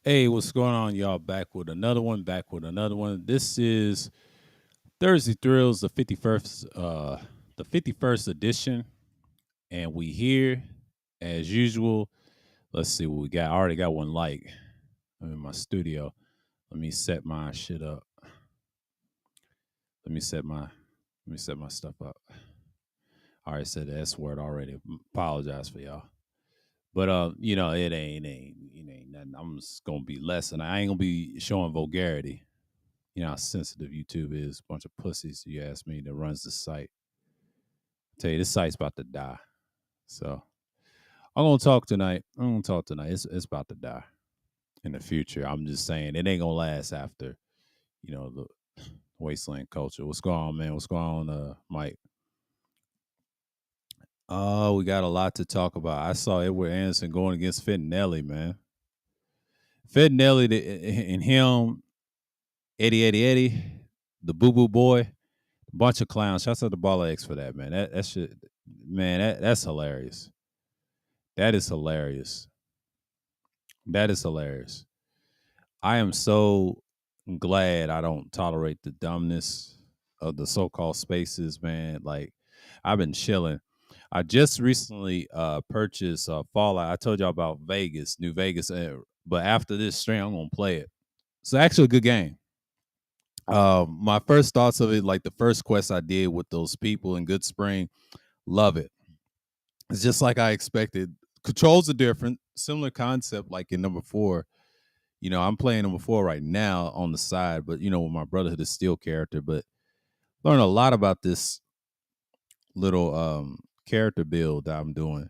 Hey, what's going on, y'all? Back with another one. This is Thursday Thrills, the 51st edition, and we here as usual. Let's see what we got. I already got one like. I'm in my studio. Let me set my shit up. Let me set my let me set my stuff up. I already said the S word already. Apologize for y'all. But it ain't nothing. I'm just gonna be less, and I ain't gonna be showing vulgarity. You know how sensitive YouTube is. A bunch of pussies, you ask me, that runs the site. I tell you, this site's about to die. So I'm gonna talk tonight. It's about to die in the future. I'm just saying it ain't gonna last after, the wasteland culture. What's going on, man? What's going on, Mike? Oh, we got a lot to talk about. I saw Edward Anderson going against Fentinelli, man. Fentinelli and him, Eddie, the Boo Boo Boy, bunch of clowns. Shouts out to Ball X for that, man. That shit, man. That's hilarious. That is hilarious. That is hilarious. I am so glad I don't tolerate the dumbness of the so-called spaces, man. Like I've been chilling. I just recently purchased Fallout. I told y'all about Vegas, New Vegas, but after this stream, I'm gonna play it. It's actually a good game. My first thoughts of it, like the first quest I did with those people in Good Spring, love it. It's just like I expected. Controls are different, similar concept like in number four. I'm playing number four right now on the side, but with my Brotherhood of Steel character, but learn a lot about this little character build that I'm doing.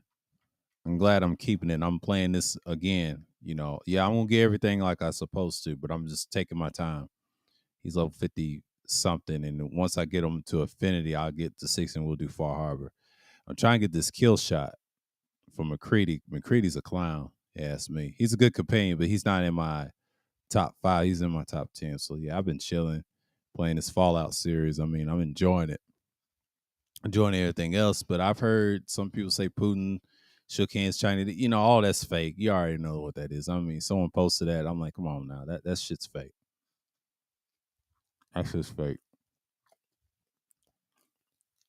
I'm glad I'm keeping it. I'm playing this again. Yeah, I'm gonna get everything like I supposed to, but I'm just taking my time. He's level 50 something, and once I get him to affinity, I'll get to 6 and we'll do Far Harbor. I'm trying to get this kill shot from McCready. McCready's a clown. Ask me. He's a good companion, but he's not in my top 5. He's in my top 10. So yeah, I've been chilling, playing this Fallout series. I mean, I'm enjoying it, enjoying everything else. But I've heard some people say Putin shook hands China. All that's fake. You already know what that is. I mean, someone posted that. I'm like, come on now, that shit's fake. That shit's fake.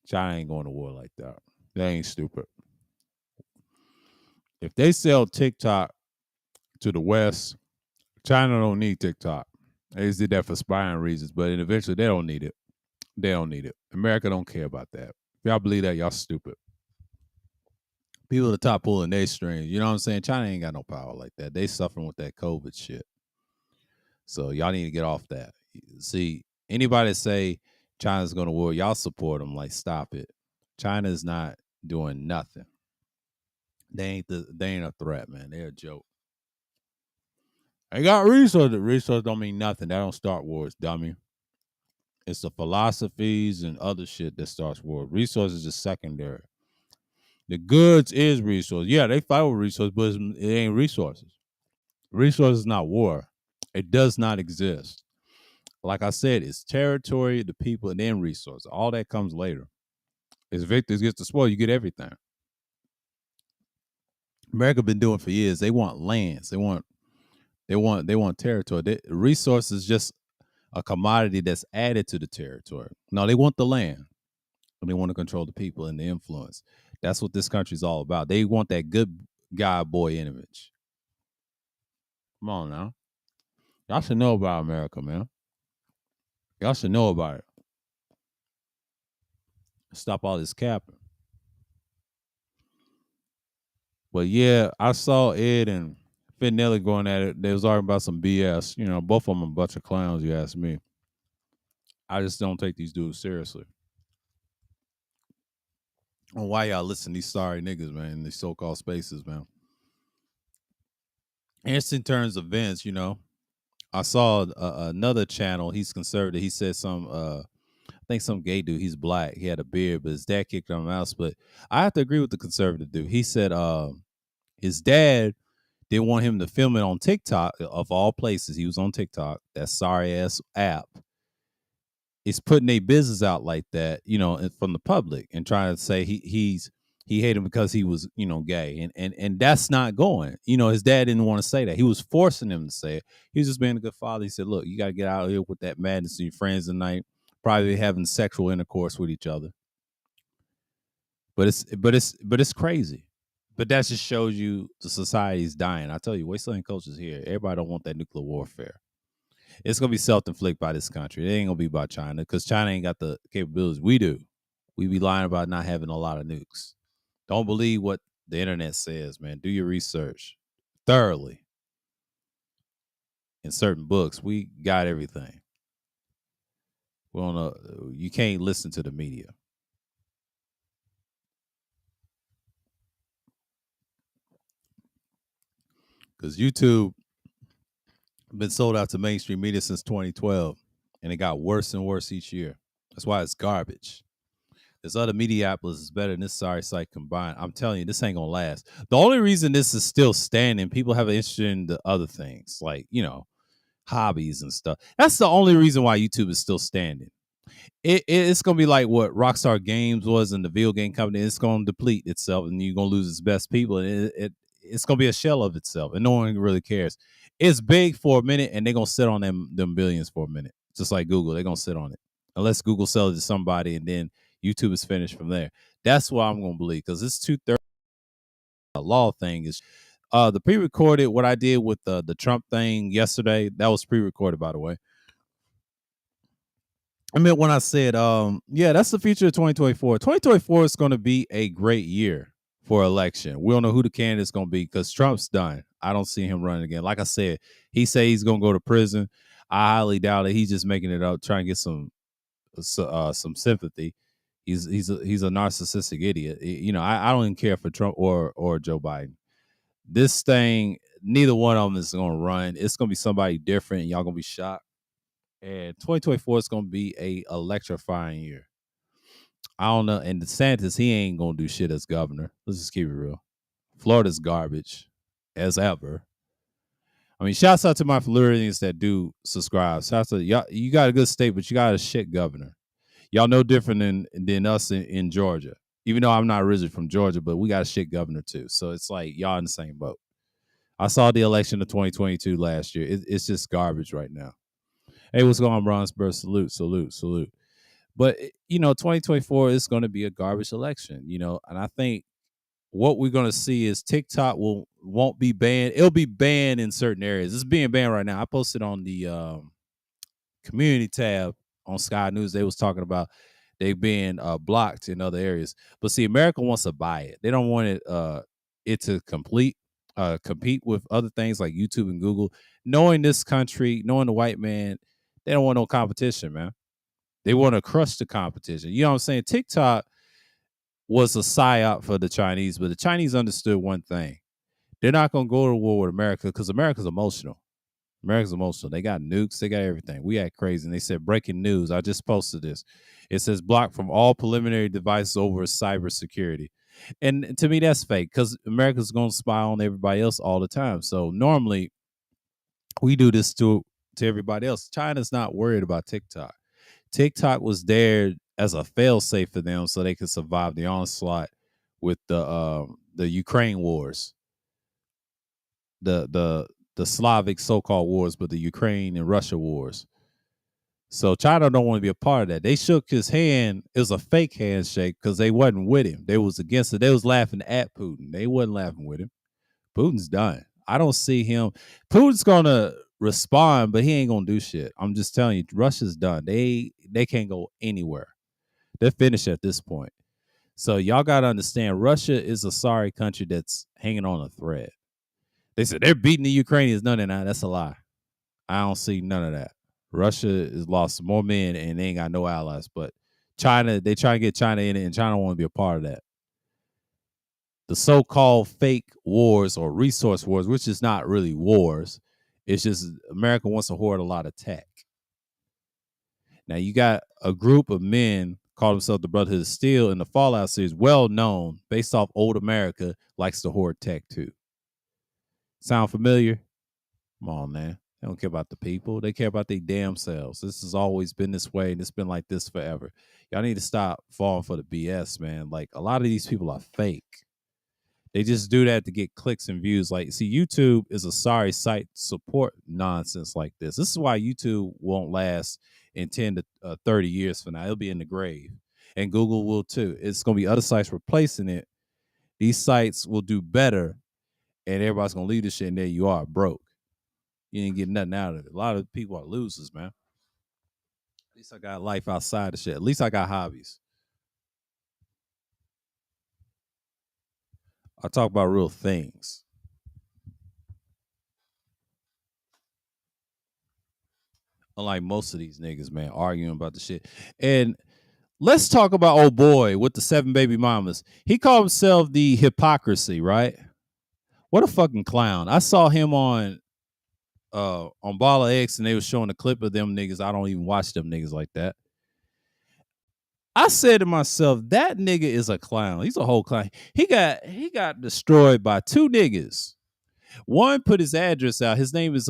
China ain't going to war like that. They ain't stupid. If they sell TikTok to the West, China don't need TikTok. They just did that for spying reasons, but eventually they don't need it. They don't need it. America don't care about that. If y'all believe that, y'all stupid. People at the top pulling their strings. You know what I'm saying? China ain't got no power like that. They suffering with that COVID shit. So y'all need to get off that. See, anybody that say China's going to war, y'all support them. Like, stop it. China is not doing nothing. They ain't a threat, man. They're a joke. They got resources. Resources don't mean nothing. That don't start wars, dummy. It's the philosophies and other shit that starts war. Resources is secondary. The goods is resources. Yeah, they fight with resources, but it ain't resources. Resources is not war. It does not exist. Like I said, it's territory, the people, and then resources. All that comes later. As victors gets the spoil, you get everything. America been doing for years. They want lands. They want territory. Resources just a commodity that's added to the territory. No, they want the land. And they want to control the people and the influence. That's what this country's all about. They want that good guy boy image. Come on now. Y'all should know about America, man. Y'all should know about it. Stop all this capping. But yeah, I saw Ed and Finelli going at it. They was arguing about some BS. Both of them a bunch of clowns, you ask me. I just don't take these dudes seriously. And why y'all listen to these sorry niggas, man, in these so-called spaces, man. Instant turns events, I saw another channel. He's conservative. He said I think some gay dude. He's black. He had a beard, but his dad kicked him out. But I have to agree with the conservative dude. He said his dad didn't want him to film it on TikTok of all places. He was on TikTok, that sorry ass app. It's putting a business out like that, from the public and trying to say he's He hated him because he was, gay, and that's not going. His dad didn't want to say that. He was forcing him to say it. He was just being a good father. He said, "Look, you got to get out of here with that madness and your friends tonight, probably having sexual intercourse with each other." But it's crazy. But that just shows you the society's dying. I tell you, wasteland culture's here. Everybody don't want that nuclear warfare. It's gonna be self-inflicted by this country. It ain't gonna be by China because China ain't got the capabilities we do. We be lying about not having a lot of nukes. Don't believe what the internet says, man. Do your research thoroughly. In certain books, we got everything. We don't know. You can't listen to the media. Because YouTube been sold out to mainstream media since 2012, and it got worse and worse each year. That's why it's garbage. There's other media outlets is better than this sorry site combined. I'm telling you, this ain't gonna last. The only reason this is still standing, people have an interest in the other things, like hobbies and stuff. That's the only reason why YouTube is still standing. It's gonna be like what Rockstar Games was in the video game company. It's gonna deplete itself, and you're gonna lose its best people, and it's gonna be a shell of itself, and no one really cares. It's big for a minute, and they're gonna sit on them billions for a minute, just like Google. They're gonna sit on it unless Google sells it to somebody, and then YouTube is finished from there. That's what I'm gonna believe because it's 2/3 law thing is the pre-recorded. What I did with the Trump thing yesterday, that was pre-recorded, by the way. I meant when I said, yeah, that's the future of 2024. 2024 is going to be a great year for election. We don't know who the candidate's going to be because Trump's done. I don't see him running again. Like I said, he say he's going to go to prison. I highly doubt it. He's just making it up, trying to get some sympathy. He's a narcissistic idiot. I don't even care for Trump or Joe Biden. This thing, neither one of them is going to run. It's going to be somebody different, and y'all going to be shocked. And 2024 is going to be a electrifying year. I don't know. And DeSantis, he ain't going to do shit as governor. Let's just keep it real. Florida's garbage as ever. I mean, shouts out to my Floridians that do subscribe. Shouts to y'all. You got a good state, but you got a shit governor. Y'all no different than us in Georgia. Even though I'm not originally from Georgia, but we got a shit governor too. So it's like y'all in the same boat. I saw the election of 2022 last year. It's just garbage right now. Hey, what's going on, Bronzeburg? Salute. But 2024 is going to be a garbage election, and I think what we're going to see is TikTok won't be banned. It'll be banned in certain areas. It's being banned right now. I posted on the community tab on Sky News. They was talking about they being blocked in other areas. But see, America wants to buy it. They don't want it to compete with other things like YouTube and Google. Knowing this country, knowing the white man, they don't want no competition, man. They want to crush the competition. You know what I'm saying? TikTok was a psyop for the Chinese, but the Chinese understood one thing. They're not going to go to war with America because America's emotional. America's emotional. They got nukes. They got everything. We act crazy. And they said, breaking news. I just posted this. It says blocked from all preliminary devices over cybersecurity. And to me, that's fake because America's going to spy on everybody else all the time. So normally we do this to everybody else. China's not worried about TikTok. TikTok was there as a fail-safe for them so they could survive the onslaught with the Ukraine wars, the Slavic so-called wars, but the Ukraine and Russia wars. So China don't want to be a part of that. They shook his hand. It was a fake handshake because they wasn't with him. They was against it. They was laughing at Putin. They wasn't laughing with him. Putin's done. I don't see him. Putin's gonna respond, but he ain't gonna do shit. I'm just telling you, Russia's done. They can't go anywhere. They're finished at this point. So y'all gotta understand, Russia is a sorry country that's hanging on a thread. They said they're beating the Ukrainians. None of that. That's a lie. I don't see none of that. Russia has lost more men and they ain't got no allies. But China, they try to get China in it, and China won't be a part of that. The so-called fake wars or resource wars, which is not really wars. It's just America wants to hoard a lot of tech. Now you got a group of men call themselves the Brotherhood of Steel in the Fallout series, well known, based off old America, likes to hoard tech too. Sound familiar? Come on, man. They don't care about the people. They care about their damn selves. This has always been this way, and it's been like this forever. Y'all need to stop falling for the BS, man. Like, a lot of these people are fake. They just do that to get clicks and views. Like, see, YouTube is a sorry site to support nonsense like this. This is why YouTube won't last in 10 to 30 years from now. It'll be in the grave. And Google will too. It's going to be other sites replacing it. These sites will do better, and everybody's going to leave this shit, and there you are, broke. You ain't getting nothing out of it. A lot of people are losers, man. At least I got life outside of shit. At least I got hobbies. I talk about real things. Unlike most of these niggas, man, arguing about the shit. And let's talk about old boy with the 7 baby mamas. He called himself the hypocrisy, right? What a fucking clown. I saw him on Ball X, and they was showing a clip of them niggas. I don't even watch them niggas like that. I said to myself, that nigga is a clown. He's a whole clown. He got destroyed by 2 niggas. One put his address out. His name is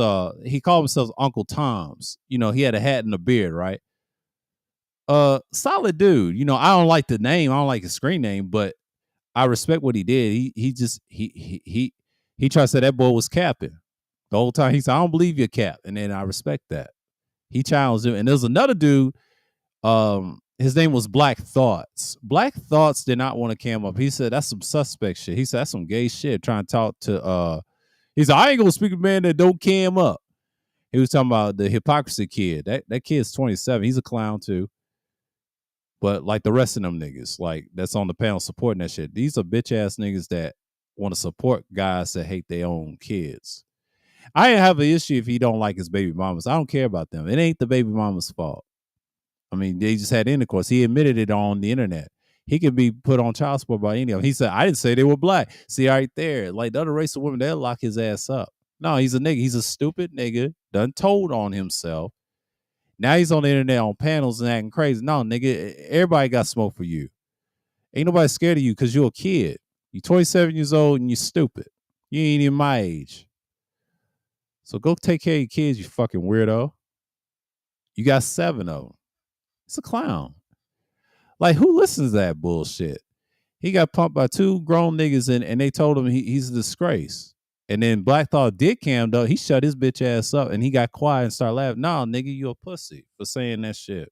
he called himself Uncle Tom's. You know, he had a hat and a beard, right? Solid dude. You know, I don't like the name. I don't like his screen name, but I respect what he did. He tried to say that boy was capping. The whole time he said, I don't believe you're cap. And then I respect that. He challenged him. And there's another dude, his name was Black Thoughts. Black Thoughts did not want to cam up. He said, that's some suspect shit. He said, that's some gay shit, trying to talk to he said, I ain't gonna speak to a man that don't cam up. He was talking about the hypocrisy kid. That kid's 27. He's a clown too. But like the rest of them niggas, like that's on the panel supporting that shit. These are bitch ass niggas that want to support guys that hate their own kids. I ain't have an issue if he don't like his baby mamas. I don't care about them. It ain't the baby mama's fault. I mean, they just had intercourse. He admitted it on the internet. He could be put on child support by any of them. He said, I didn't say they were black. See, right there, like the other race of women, they'll lock his ass up. No, he's a nigga. He's a stupid nigga, done told on himself. Now he's on the internet on panels and acting crazy. No, nigga, everybody got smoke for you. Ain't nobody scared of you because you're a kid. You're 27 years old and you're stupid. You ain't even my age. So go take care of your kids, you fucking weirdo. You got 7 of them. It's a clown. Like, who listens to that bullshit? He got pumped by 2 grown niggas and they told him he's a disgrace. And then Black Thought did cam though. He shut his bitch ass up and he got quiet and started laughing. Nah, nigga, you a pussy for saying that shit.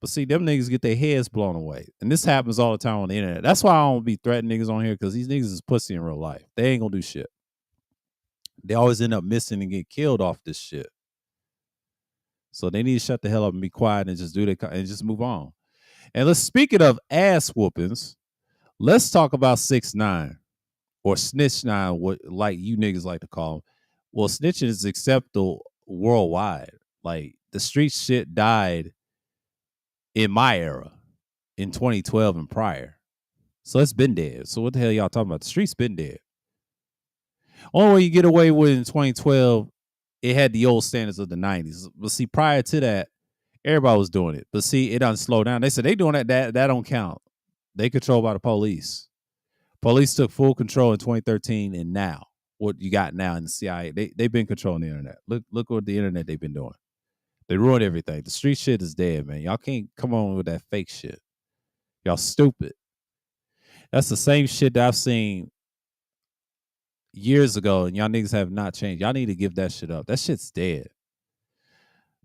But see, them niggas get their heads blown away. And this happens all the time on the internet. That's why I don't be threatening niggas on here, because these niggas is pussy in real life. They ain't gonna do shit. They always end up missing and get killed off this shit. So they need to shut the hell up and be quiet and just do that and just move on. And let's, speaking of ass whoopings, let's talk about 6ix9ine or Snitch 9, what like you niggas like to call him. Well, snitching is acceptable worldwide. Like, the street shit died in my era, in 2012 and prior. So it's been dead. So what the hell y'all talking about? The street's been dead. Only way you get away with in 2012, it had the old standards of the 90s. But see, prior to that, everybody was doing it. But see, it doesn't slow down. They said they doing that don't count. They controlled by the police. Police took full control in 2013, and now, what you got now in the CIA, they've been controlling the internet. Look what the internet they've been doing. They ruined everything. The street shit is dead, man. Y'all can't come on with that fake shit. Y'all stupid. That's the same shit that I've seen years ago, and y'all niggas have not changed. Y'all need to give that shit up. That shit's dead.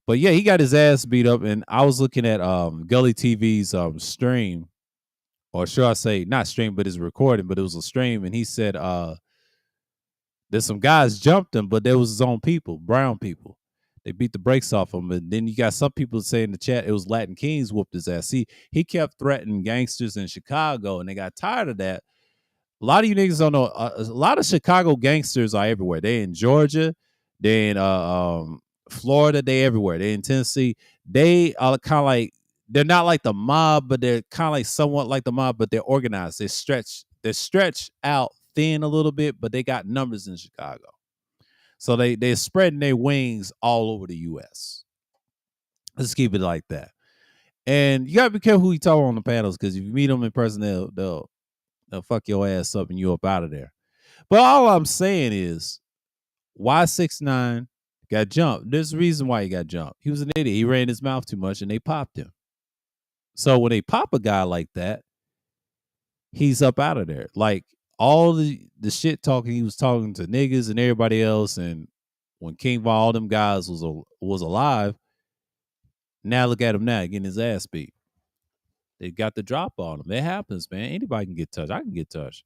But yeah, he got his ass beat up, and I was looking at Gully TV's stream, or should I say not stream, but his recording, but it was a stream, and he said there's some guys jumped him, but there was his own people, brown people. They beat the brakes off him. And then you got some people saying in the chat it was Latin Kings whooped his ass. See, he kept threatening gangsters in Chicago, and they got tired of that. A lot of you niggas don't know. A lot of Chicago gangsters are everywhere. They in Georgia. They in Florida. They everywhere. They in Tennessee. They are kind of like, they're not like the mob, but they're kind of like somewhat like the mob, but they're organized. They're stretched out thin a little bit, but they got numbers in Chicago. So they're spreading their wings all over the U.S. Let's keep it like that. And you gotta be careful who you talk on the panels, because if you meet them in person, they'll fuck your ass up and you up out of there. But all I'm saying is, why 6ix9ine got jumped. There's a reason why he got jumped. He was an idiot. He ran his mouth too much and they popped him. So when they pop a guy like that, he's up out of there. Like all the shit talking, he was talking to niggas and everybody else. And when King Von, all them guys was alive, now look at him now getting his ass beat. They got the drop on him. It happens, man. Anybody can get touched. I can get touched.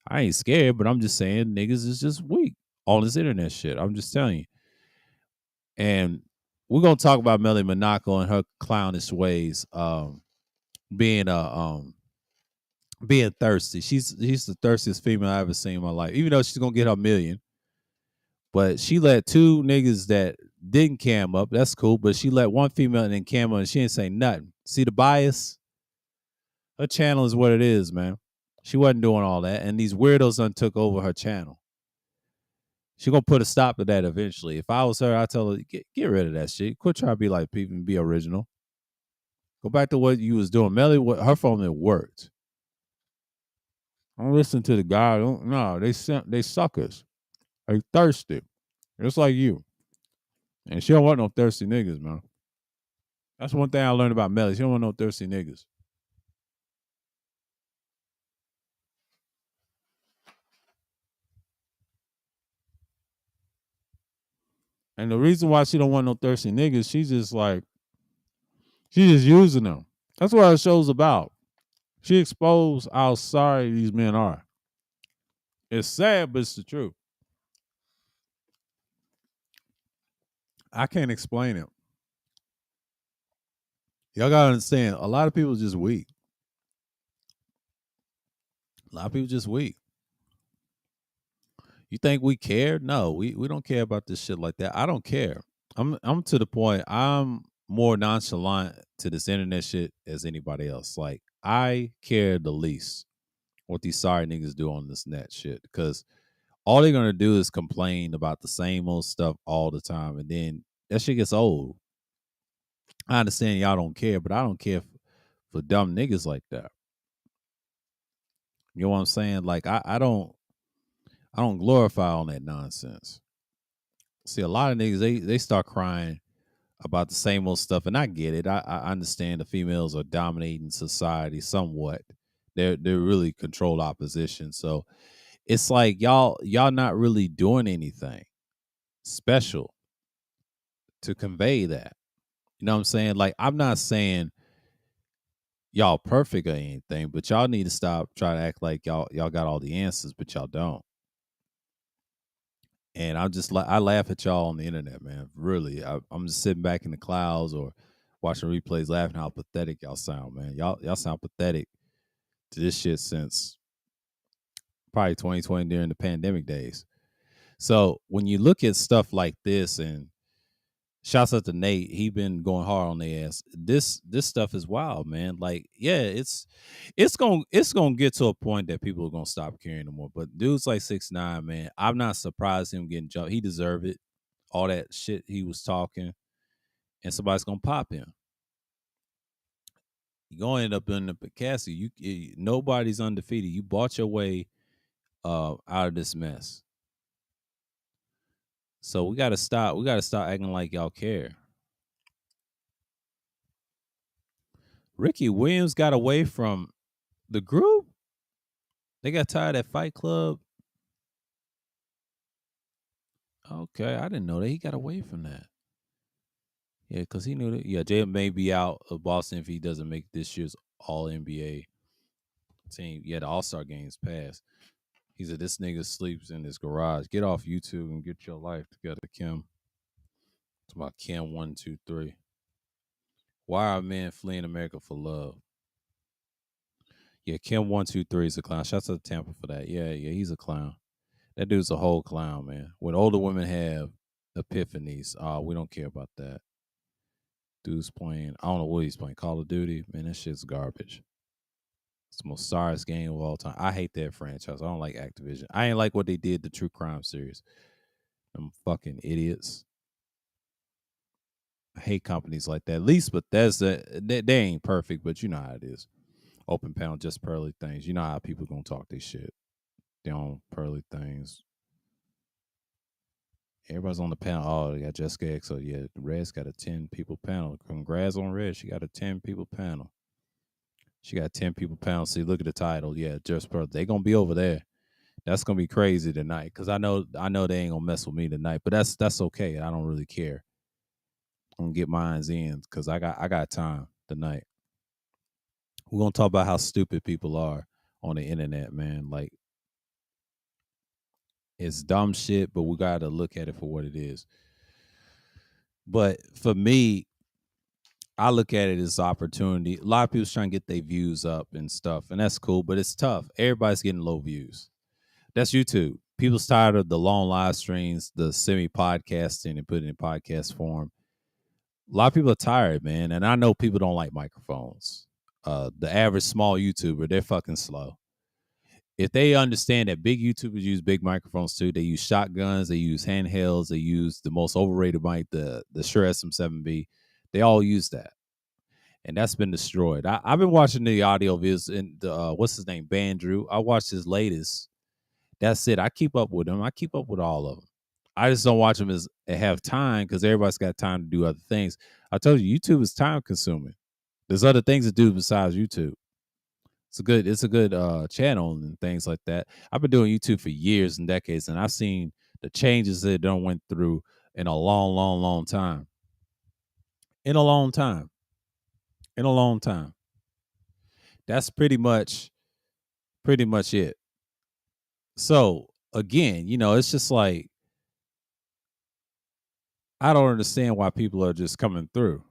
I ain't scared, but I'm just saying niggas is just weak. All this internet shit. I'm just telling you. And we're gonna talk about Melly Monaco and her clownish ways, being being thirsty. She's the thirstiest female I ever seen in my life. Even though she's gonna get her million, but she let two niggas that didn't cam up. That's cool. But she let one female and then cam up, and she didn't say nothing. See the bias? Her channel is what it is, man. She wasn't doing all that, and these weirdos done took over her channel. She gonna put a stop to that eventually. If I was her, I'd tell her, get rid of that shit. Quit trying to be like people and be original. Go back to what you was doing. Melly, her formula worked. Don't listen to the guy. No, they suckers. They thirsty. Just like you. And she don't want no thirsty niggas, man. That's one thing I learned about Melly. She don't want no thirsty niggas. And the reason why she don't want no thirsty niggas, she's just using them. That's what her show's about. She exposed how sorry these men are. It's sad, but it's the truth. I can't explain it. Y'all gotta understand, a lot of people just weak. A lot of people just weak. You think we care? No, we don't care about this shit like that. I don't care. I'm to the point. I'm more nonchalant to this internet shit as anybody else. Like I care the least what these sorry niggas do on this net shit because all they're gonna do is complain about the same old stuff all the time, and then that shit gets old. I understand y'all don't care, but I don't care for dumb niggas like that. You know what I'm saying? Like I don't glorify on that nonsense. See, a lot of niggas they start crying about the same old stuff, and I get it. I understand the females are dominating society somewhat. They're really control opposition. So it's like y'all not really doing anything special to convey that. You know what I'm saying? Like I'm not saying y'all perfect or anything, but y'all need to stop trying to act like y'all got all the answers, but y'all don't. And I'm just like I laugh at y'all on the internet, man. Really, I'm just sitting back in the clouds or watching replays, laughing how pathetic y'all sound, man. Y'all sound pathetic to this shit since probably 2020 during the pandemic days. So when you look at stuff like this, and shouts out to Nate, he been going hard on their ass. This stuff is wild, man. Like, yeah, it's gonna get to a point that people are gonna stop caring no more. But dudes like 6ix9ine, man, I'm not surprised him getting jumped. He deserved it. All that shit he was talking, and somebody's gonna pop him. You're gonna end up in the Cassie. Nobody's undefeated. You bought your way out of this mess. So we gotta stop. We gotta stop acting like y'all care. Ricky Williams got away from the group. They got tired at Fight Club. Okay, I didn't know that he got away from that. Yeah, because he knew that. Yeah, Jay may be out of Boston if he doesn't make this year's All NBA team. Yeah, the All Star games passed. He said, "This nigga sleeps in his garage. Get off YouTube and get your life together, Kim." It's about Kim 123. Why are men fleeing America for love? Yeah, Kim 123 is a clown. Shouts out to Tampa for that. Yeah, he's a clown. That dude's a whole clown, man. When older women have epiphanies, we don't care about that. Dude's playing, I don't know what he's playing, Call of Duty. Man, that shit's garbage. It's the most sorriest game of all time. I hate that franchise. I don't like Activision. I ain't like what they did to True Crime series. Them fucking idiots. I hate companies like that. At least Bethesda, they ain't perfect, but you know how it is. Open panel, just pearly things. You know how people gonna talk this shit. They on pearly things. Everybody's on the panel. Oh, they got Jessica X. So yeah, Red's got a 10 people panel. Congrats on Red. She got a 10 people panel. She got 10 people panel. See, look at the title. Yeah, Just Pro. They gonna be over there. That's gonna be crazy tonight. Cause I know they ain't gonna mess with me tonight. But that's okay. I don't really care. I'm gonna get mine's in because I got time tonight. We're gonna talk about how stupid people are on the internet, man. Like it's dumb shit, but we gotta look at it for what it is. But for me, I look at it as opportunity. A lot of people's trying to get their views up and stuff, and that's cool, but it's tough. Everybody's getting low views. That's YouTube. People's tired of the long live streams, the semi podcasting and putting it in podcast form. A lot of people are tired, man. And I know people don't like microphones. The average small YouTuber, they're fucking slow. If they understand that big YouTubers use big microphones too, they use shotguns, they use handhelds, they use the most overrated mic, the Shure SM7B. They all use that. And that's been destroyed. I've been watching the audio vids and the what's his name, Bandrew. I watched his latest. That's it. I keep up with them. I keep up with all of them. I just don't watch them as have time because everybody's got time to do other things. I told you, YouTube is time consuming. There's other things to do besides YouTube. It's a good channel and things like that. I've been doing YouTube for years and decades, and I've seen the changes that it done went through in a long, long, long time. In a long time. In a long time. That's pretty much it. So again, it's just like I don't understand why people are just coming through.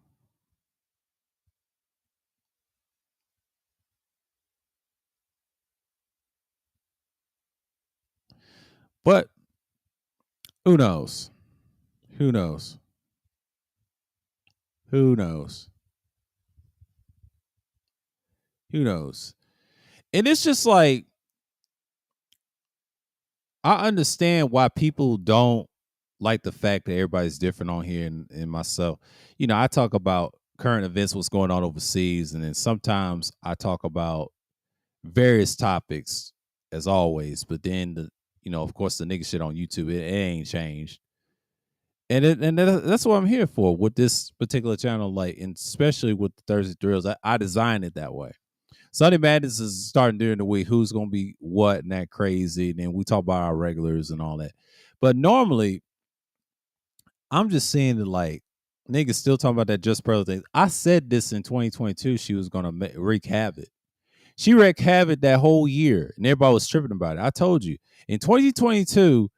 But who knows? Who knows? Who knows? Who knows? And it's just like I understand why people don't like the fact that everybody's different on here and myself. I talk about current events, what's going on overseas, and then sometimes I talk about various topics as always, but then of course the nigga shit on YouTube, it ain't changed. And that's what I'm here for with this particular channel, like, and especially with the Thursday Thrills. I designed it that way. Sunday Madness is starting during the week. Who's gonna be what and that crazy, and then we talk about our regulars and all that. But normally, I'm just seeing that like niggas still talking about that Just Pro thing. I said this in 2022. She was gonna wreak havoc. She wreaked havoc that whole year, and everybody was tripping about it. I told you in 2022.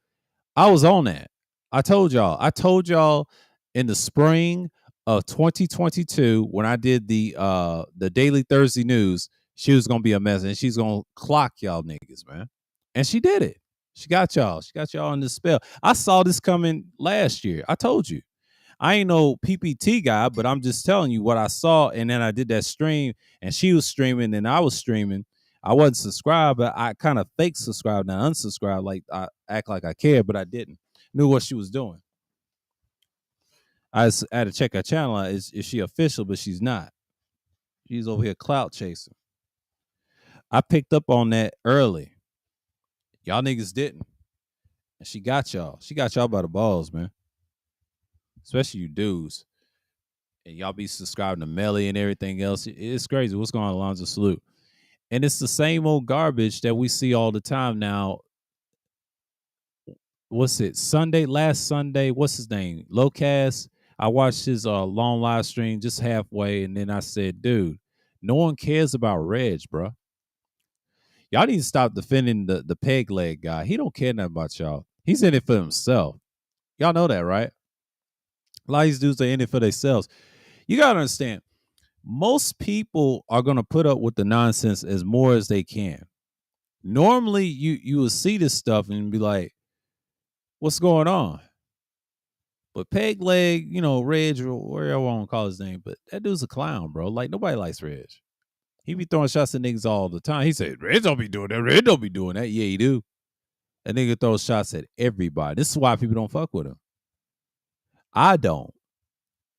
I was on that. I told y'all in the spring of 2022 when I did the Daily Thursday News, she was gonna be a mess and she's gonna clock y'all niggas, man. And she did it. She got y'all. She got y'all in the spell. I saw this coming last year. I told you. I ain't no PPT guy, but I'm just telling you what I saw. And then I did that stream, and she was streaming, and I was streaming. I wasn't subscribed, but I kind of fake subscribed and unsubscribed, like I act like I cared, but I didn't. Knew what she was doing. I had to check her channel. Is she official? But she's not. She's over here clout chasing. I picked up on that early. Y'all niggas didn't. And she got y'all. She got y'all by the balls, man. Especially you dudes. And y'all be subscribing to Melly and everything else. It's crazy. What's going on, Alonzo? Salute. And it's the same old garbage that we see all the time now. What's it? Last Sunday, what's his name? Locast. I watched his long live stream just halfway, and then I said, dude, no one cares about Reg, bro. Y'all need to stop defending the peg leg guy. He don't care nothing about y'all. He's in it for himself. Y'all know that, right? A lot of these dudes are in it for themselves. You gotta understand, most people are gonna put up with the nonsense as more as they can. Normally, you will see this stuff and be like, what's going on? But Peg Leg, Reg, or whatever I want to call his name, but that dude's a clown, bro. Like, nobody likes Reg. He be throwing shots at niggas all the time. He said, Reg don't be doing that. Reg don't be doing that. Yeah, he do. That nigga throws shots at everybody. This is why people don't fuck with him. I don't.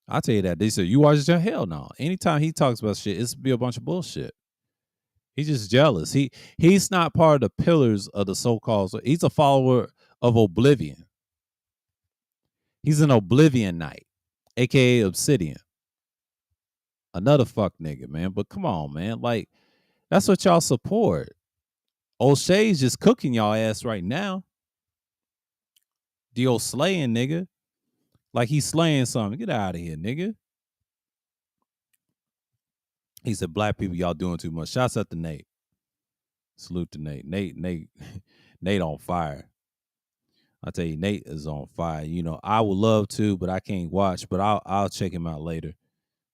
I'll tell you that. They said, you watch this? Hell no. Anytime he talks about shit, it's be a bunch of bullshit. He's just jealous. He's not part of the pillars of the so-called. He's a follower of Oblivion. He's an Oblivion Knight, aka Obsidian. Another fuck nigga, man. But come on, man. Like, that's what y'all support. O'Shea's just cooking y'all ass right now. The old slaying nigga. Like he's slaying something. Get out of here, nigga. He said, black people, y'all doing too much. Shouts out to Nate. Salute to Nate. Nate on fire. I tell you, Nate is on fire. You know, I would love to, but I can't watch. But I'll check him out later.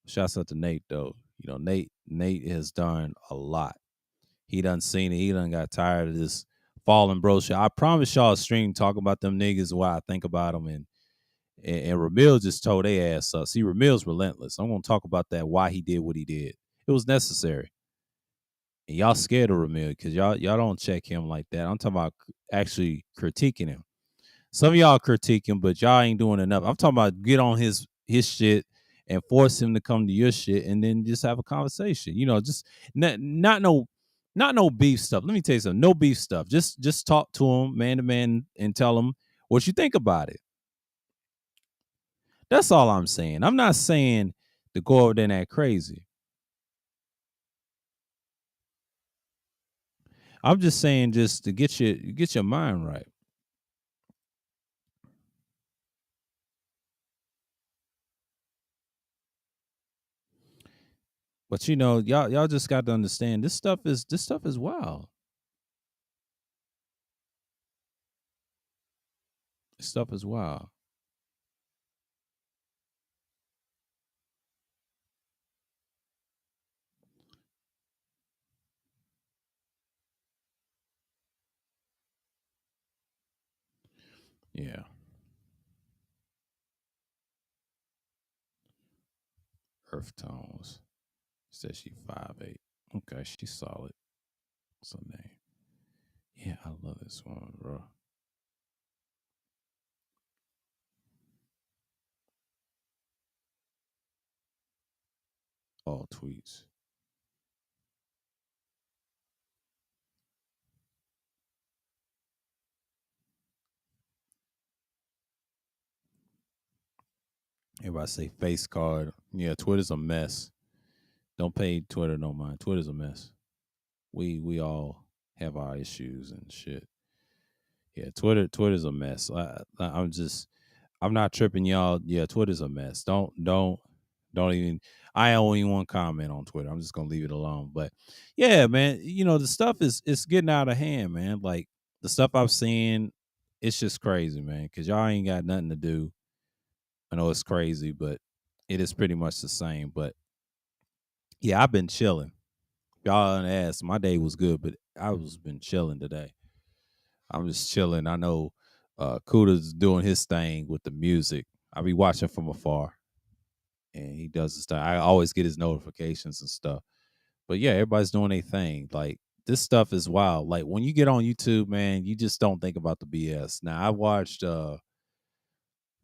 Shouts out to Nate though. You know, Nate has done a lot. He done seen it. He done got tired of this falling bro shit. I promise y'all a stream talking about them niggas, what I think about them, and Ramil just told their ass up. See, Ramil's relentless. I'm gonna talk about that, why he did what he did. It was necessary. And y'all scared of Ramil because y'all don't check him like that. I'm talking about actually critiquing him. Some of y'all critique him, but y'all ain't doing enough. I'm talking about get on his shit and force him to come to your shit, and then just have a conversation. You know, just not no beef stuff. Let me tell you something. No beef stuff. Just talk to him man to man and tell him what you think about it. That's all I'm saying. I'm not saying to go over there and act crazy. I'm just saying just to get your mind right. But you know, y'all just got to understand this stuff is wild. This stuff is wild. Yeah. Earth tones. Says she 5'8". Okay, she's solid. What's her name? Yeah, I love this one, bro. All tweets. Everybody say face card. Yeah, Twitter's a mess. Don't pay Twitter no mind. Twitter's a mess. We all have our issues and shit. Yeah, Twitter's a mess. I'm not tripping y'all. Yeah, Twitter's a mess. Don't even. I only one comment on Twitter. I'm just gonna leave it alone. But yeah, man, you know the stuff is it's getting out of hand, man. Like the stuff I've seen, it's just crazy, man. Because y'all ain't got nothing to do. I know it's crazy, but it is pretty much the same. But yeah, I've been chilling. Y'all asked, my day was good, but I was been chilling today. I'm just chilling. I know Kuda's doing his thing with the music. I be watching from afar, and he does his thing. I always get his notifications and stuff. But yeah, everybody's doing their thing. Like this stuff is wild. Like when you get on YouTube, man, you just don't think about the BS. Now I watched.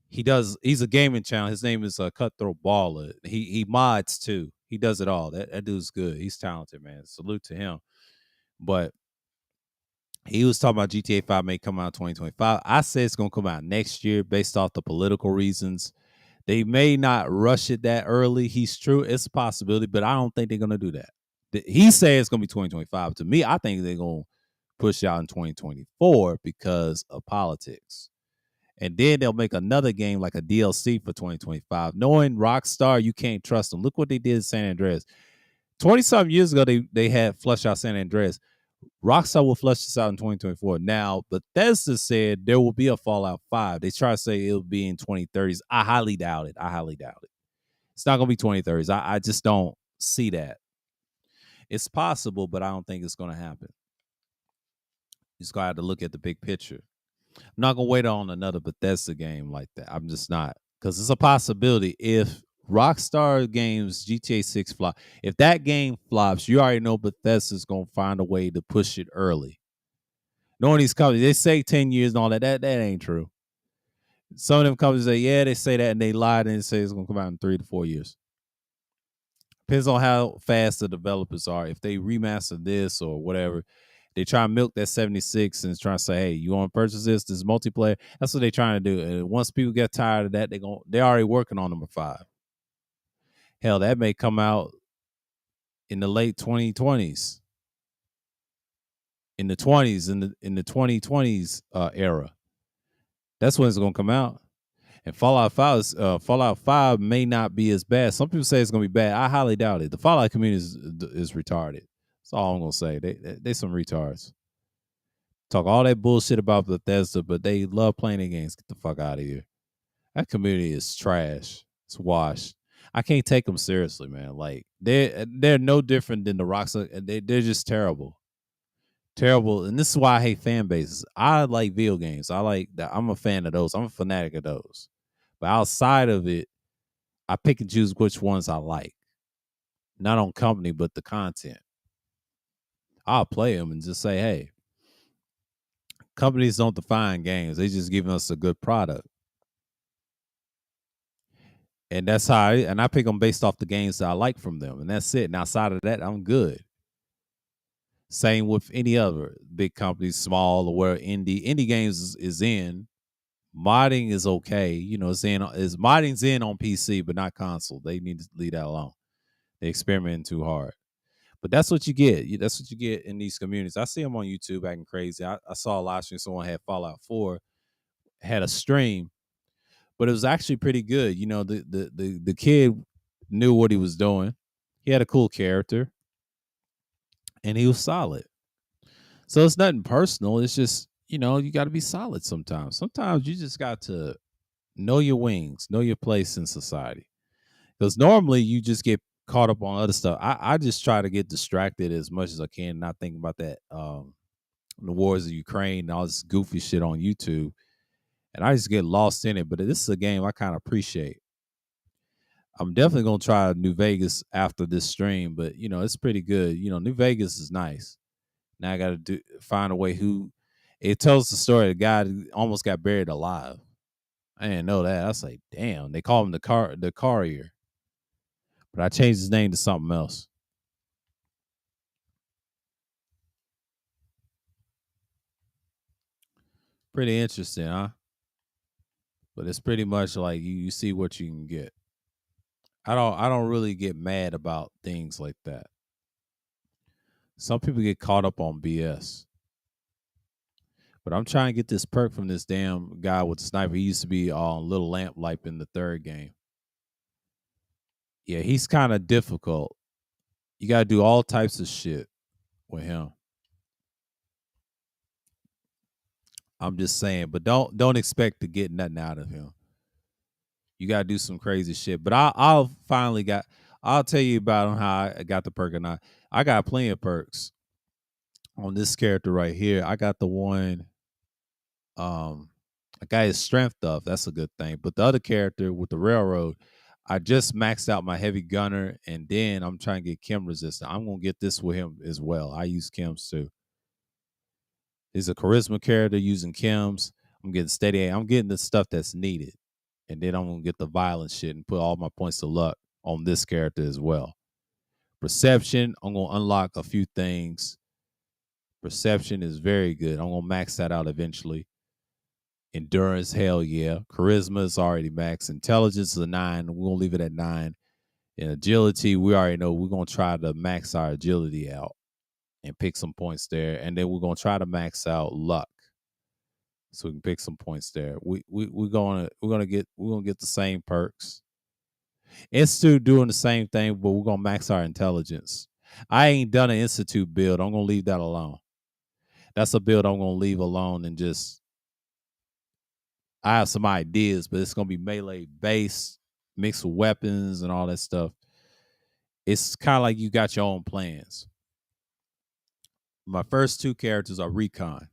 He's a gaming channel. His name is Cutthroat Baller. He mods too. He does it all. That dude's good. He's talented, man. Salute to him. But he was talking about GTA 5 may come out in 2025. I said it's gonna come out next year based off the political reasons. They may not rush it that early. He's true. It's a possibility, but I don't think they're gonna do that. He says it's gonna be 2025. To me, I think they're gonna push out in 2024 because of politics. And then they'll make another game like a DLC for 2025. Knowing Rockstar, you can't trust them. Look what they did in San Andreas. 20 something years ago, they had flushed out San Andreas. Rockstar will flush this out in 2024. Now, Bethesda said there will be a Fallout 5. They try to say it'll be in 2030s. I highly doubt it. It's not going to be 2030s. I just don't see that. It's possible, but I don't think it's going to happen. You just going to have to look at the big picture. I'm not going to wait on another Bethesda game like that. I'm just not. Because it's a possibility if Rockstar Games GTA 6 flop. If that game flops, you already know Bethesda's going to find a way to push it early. Knowing these companies, they say 10 years and all that. That ain't true. Some of them companies say, yeah, they say that and they lied and say it's going to come out in 3 to 4 years. Depends on how fast the developers are. If they remaster this or whatever, They try to milk that 76 and try to say, hey, you want to purchase this multiplayer? That's what they're trying to do. And once people get tired of that, they're already working on number 5. Hell, that may come out in the late 2020s, in the 20s, in the 2020s era. That's when it's gonna come out. And Fallout 5 may not be as bad. Some people say it's gonna be bad. I highly doubt it. The Fallout community is retarded. That's all I'm gonna say. They some retards. Talk all that bullshit about Bethesda, but they love playing their games. Get the fuck out of here. That community is trash. It's washed. I can't take them seriously, man. Like they're no different than the Rockstar. They're just terrible, terrible. And this is why I hate fan bases. I like video games. I like that. I'm a fan of those. I'm a fanatic of those. But outside of it, I pick and choose which ones I like. Not on company, but the content. I'll play them and just say, hey, companies don't define games. They just giving us a good product. And that's how I pick them based off the games that I like from them. And that's it. And outside of that, I'm good. Same with any other big companies, small or where indie games is in. Modding is okay. You know, modding's in on PC, but not console. They need to leave that alone. They experimenting too hard. But that's what you get. That's what you get in these communities. I see them on YouTube acting crazy. I saw a live stream. Someone had Fallout 4, had a stream, but it was actually pretty good. You know, the kid knew what he was doing. He had a cool character, and he was solid. So it's nothing personal. It's just, you know, you got to be solid sometimes. Sometimes you just got to know your wings, know your place in society. Because normally you just get caught up on other stuff. I just try to get distracted as much as I can, not thinking about that the wars of Ukraine and all this goofy shit on YouTube. And I just get lost in it. But this is a game I kind of appreciate. I'm definitely gonna try New Vegas after this stream, but you know, it's pretty good. You know, New Vegas is nice. Now I gotta find a way who it tells the story of the guy that almost got buried alive. I didn't know that. I was like, damn, they call him the Carrier. But I changed his name to something else. Pretty interesting, huh? But it's pretty much like you see what you can get. I don't really get mad about things like that. Some people get caught up on BS. But I'm trying to get this perk from this damn guy with the sniper. He used to be on Little Lamplight in the 3rd game. Yeah, he's kind of difficult. You got to do all types of shit with him. I'm just saying, but don't expect to get nothing out of him. You got to do some crazy shit. But I'll tell you about how I got the perk or not. I got plenty of perks on this character right here. I got the one I got his strength up. That's a good thing. But the other character with the railroad, I just maxed out my heavy gunner, and then I'm trying to get chem resistant. I'm gonna get this with him as well. I use chems too. He's a charisma character using chems. I'm getting steady. I'm getting the stuff that's needed, and then I'm gonna get the violent shit and put all my points of luck on this character as well. Perception, I'm gonna unlock a few things. Perception is very good. I'm gonna max that out eventually. Endurance, hell yeah. Charisma is already max. Intelligence is a 9. We're gonna leave it at 9. And agility, we already know we're gonna try to max our agility out and pick some points there. And then we're gonna try to max out luck, so we can pick some points there. We're gonna get the same perks. Institute doing the same thing, but we're gonna max our intelligence. I ain't done an Institute build. I'm gonna leave that alone. That's a build I'm gonna leave alone and just. I have some ideas, but it's gonna be melee based, mixed with weapons and all that stuff. It's kind of like you got your own plans. My first 2 characters are recon,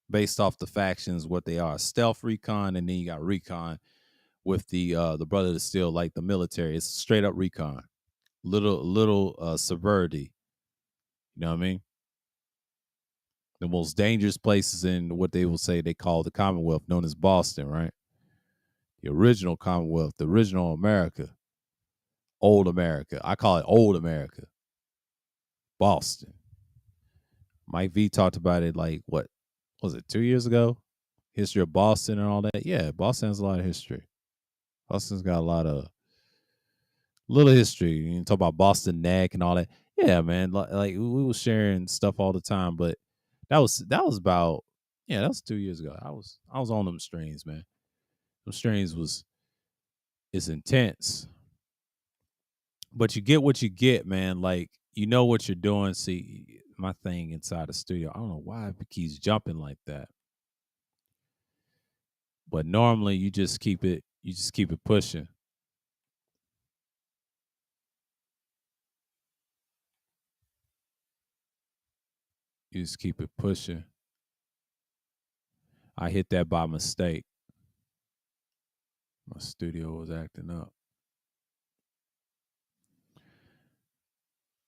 based off the factions, what they are. Stealth recon, and then you got recon with the brother that's still like the military. It's straight up recon. Little severity. You know what I mean? The most dangerous places in what they will say they call the Commonwealth, known as Boston, right? The original Commonwealth, the original America. Old America. I call it Old America. Boston. Mike V talked about it like what was it 2 years ago? History of Boston and all that. Yeah, Boston has a lot of history. Boston's got a lot of little history. You talk about Boston Neck and all that. Yeah, man. Like we was sharing stuff all the time, but that was about yeah, that was 2 years ago. I was on them streams, man. Them streams was it's intense, but you get what you get, man. Like you know what you're doing. See, my thing inside the studio. I don't know why it keeps jumping like that, but normally you just keep it. You just keep it pushing. You just keep it pushing. I hit that by mistake. My studio was acting up.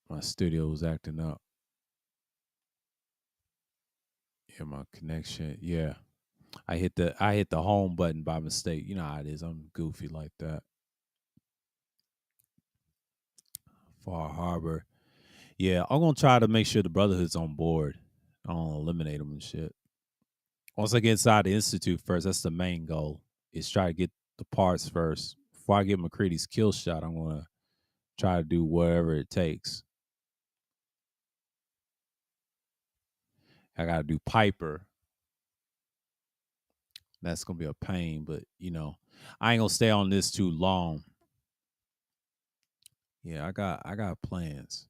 My studio was acting up. Yeah, my connection. Yeah. I hit the home button by mistake. You know how it is. I'm goofy like that. Far Harbor. Yeah, I'm gonna try to make sure the Brotherhood's on board. I don't eliminate them and shit. Once I get inside the institute first, that's the main goal. Is try to get the parts first. Before I get McCready's kill shot, I'm gonna try to do whatever it takes. I gotta do Piper. That's gonna be a pain, but I ain't gonna stay on this too long. Yeah, I got plans.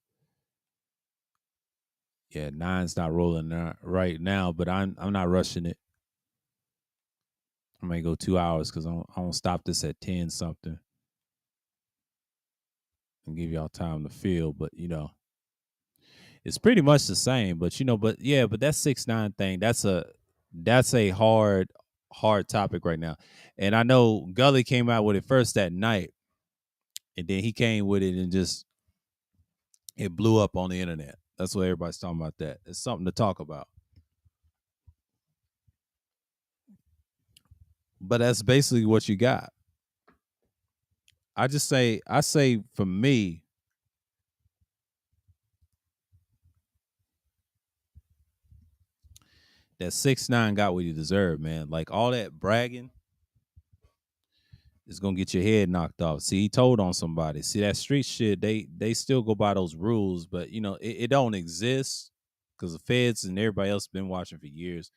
Yeah, nine's not rolling right now, but I'm not rushing it. I may go 2 hours because I don't stop this at 10 something and give y'all time to feel. But it's pretty much the same. But but yeah, but that 6ix9ine thing, that's a hard topic right now. And I know Gully came out with it first that night, and then he came with it and just it blew up on the internet. That's what everybody's talking about. That it's something to talk about. But that's basically what you got. I say for me, that 6ix9ine got what he deserved, man. Like all that bragging is gonna get your head knocked off. See, he told on somebody. See that street shit, they still go by those rules, but it don't exist because the feds and everybody else been watching for years.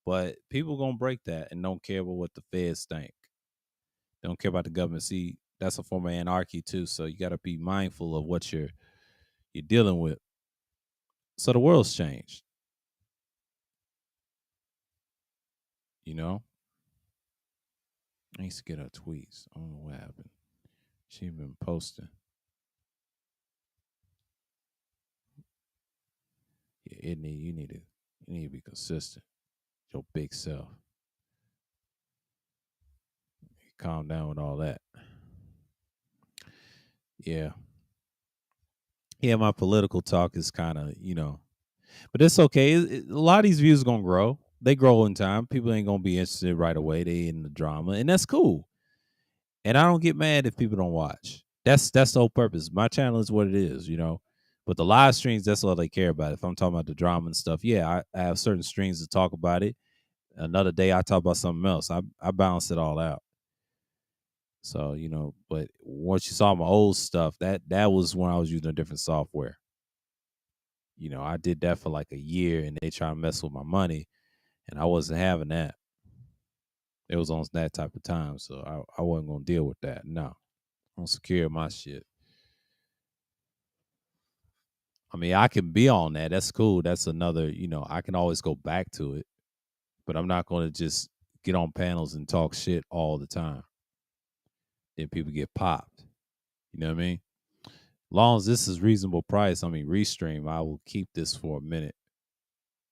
But people gonna break that and don't care about what the feds think. They don't care about the government. See, that's a form of anarchy too. So you gotta be mindful of what you're dealing with. So the world's changed, you know? I used to get her tweets. I don't know what happened. She been posting. Yeah, you need to be consistent. Your big self. Calm down with all that. Yeah. Yeah, my political talk is kind of, but it's okay. A lot of these views are gonna grow. They grow in time. People ain't gonna be interested right away. They in the drama, and that's cool. And I don't get mad if people don't watch. That's the whole purpose. My channel is what it is. But the live streams, that's all they care about. If I'm talking about the drama and stuff, yeah, I have certain streams to talk about it. Another day I talk about something else. I balance it all out. So, but once you saw my old stuff, that was when I was using a different software. I did that for like a year and they try to mess with my money and I wasn't having that. It was on that type of time. So I wasn't gonna deal with that. No. I'm gonna secure my shit. I mean, I can be on that. That's cool. That's another, I can always go back to it. But I'm not gonna just get on panels and talk shit all the time. Then people get popped. You know what I mean? Long as this is reasonable price, I mean Restream, I will keep this for a minute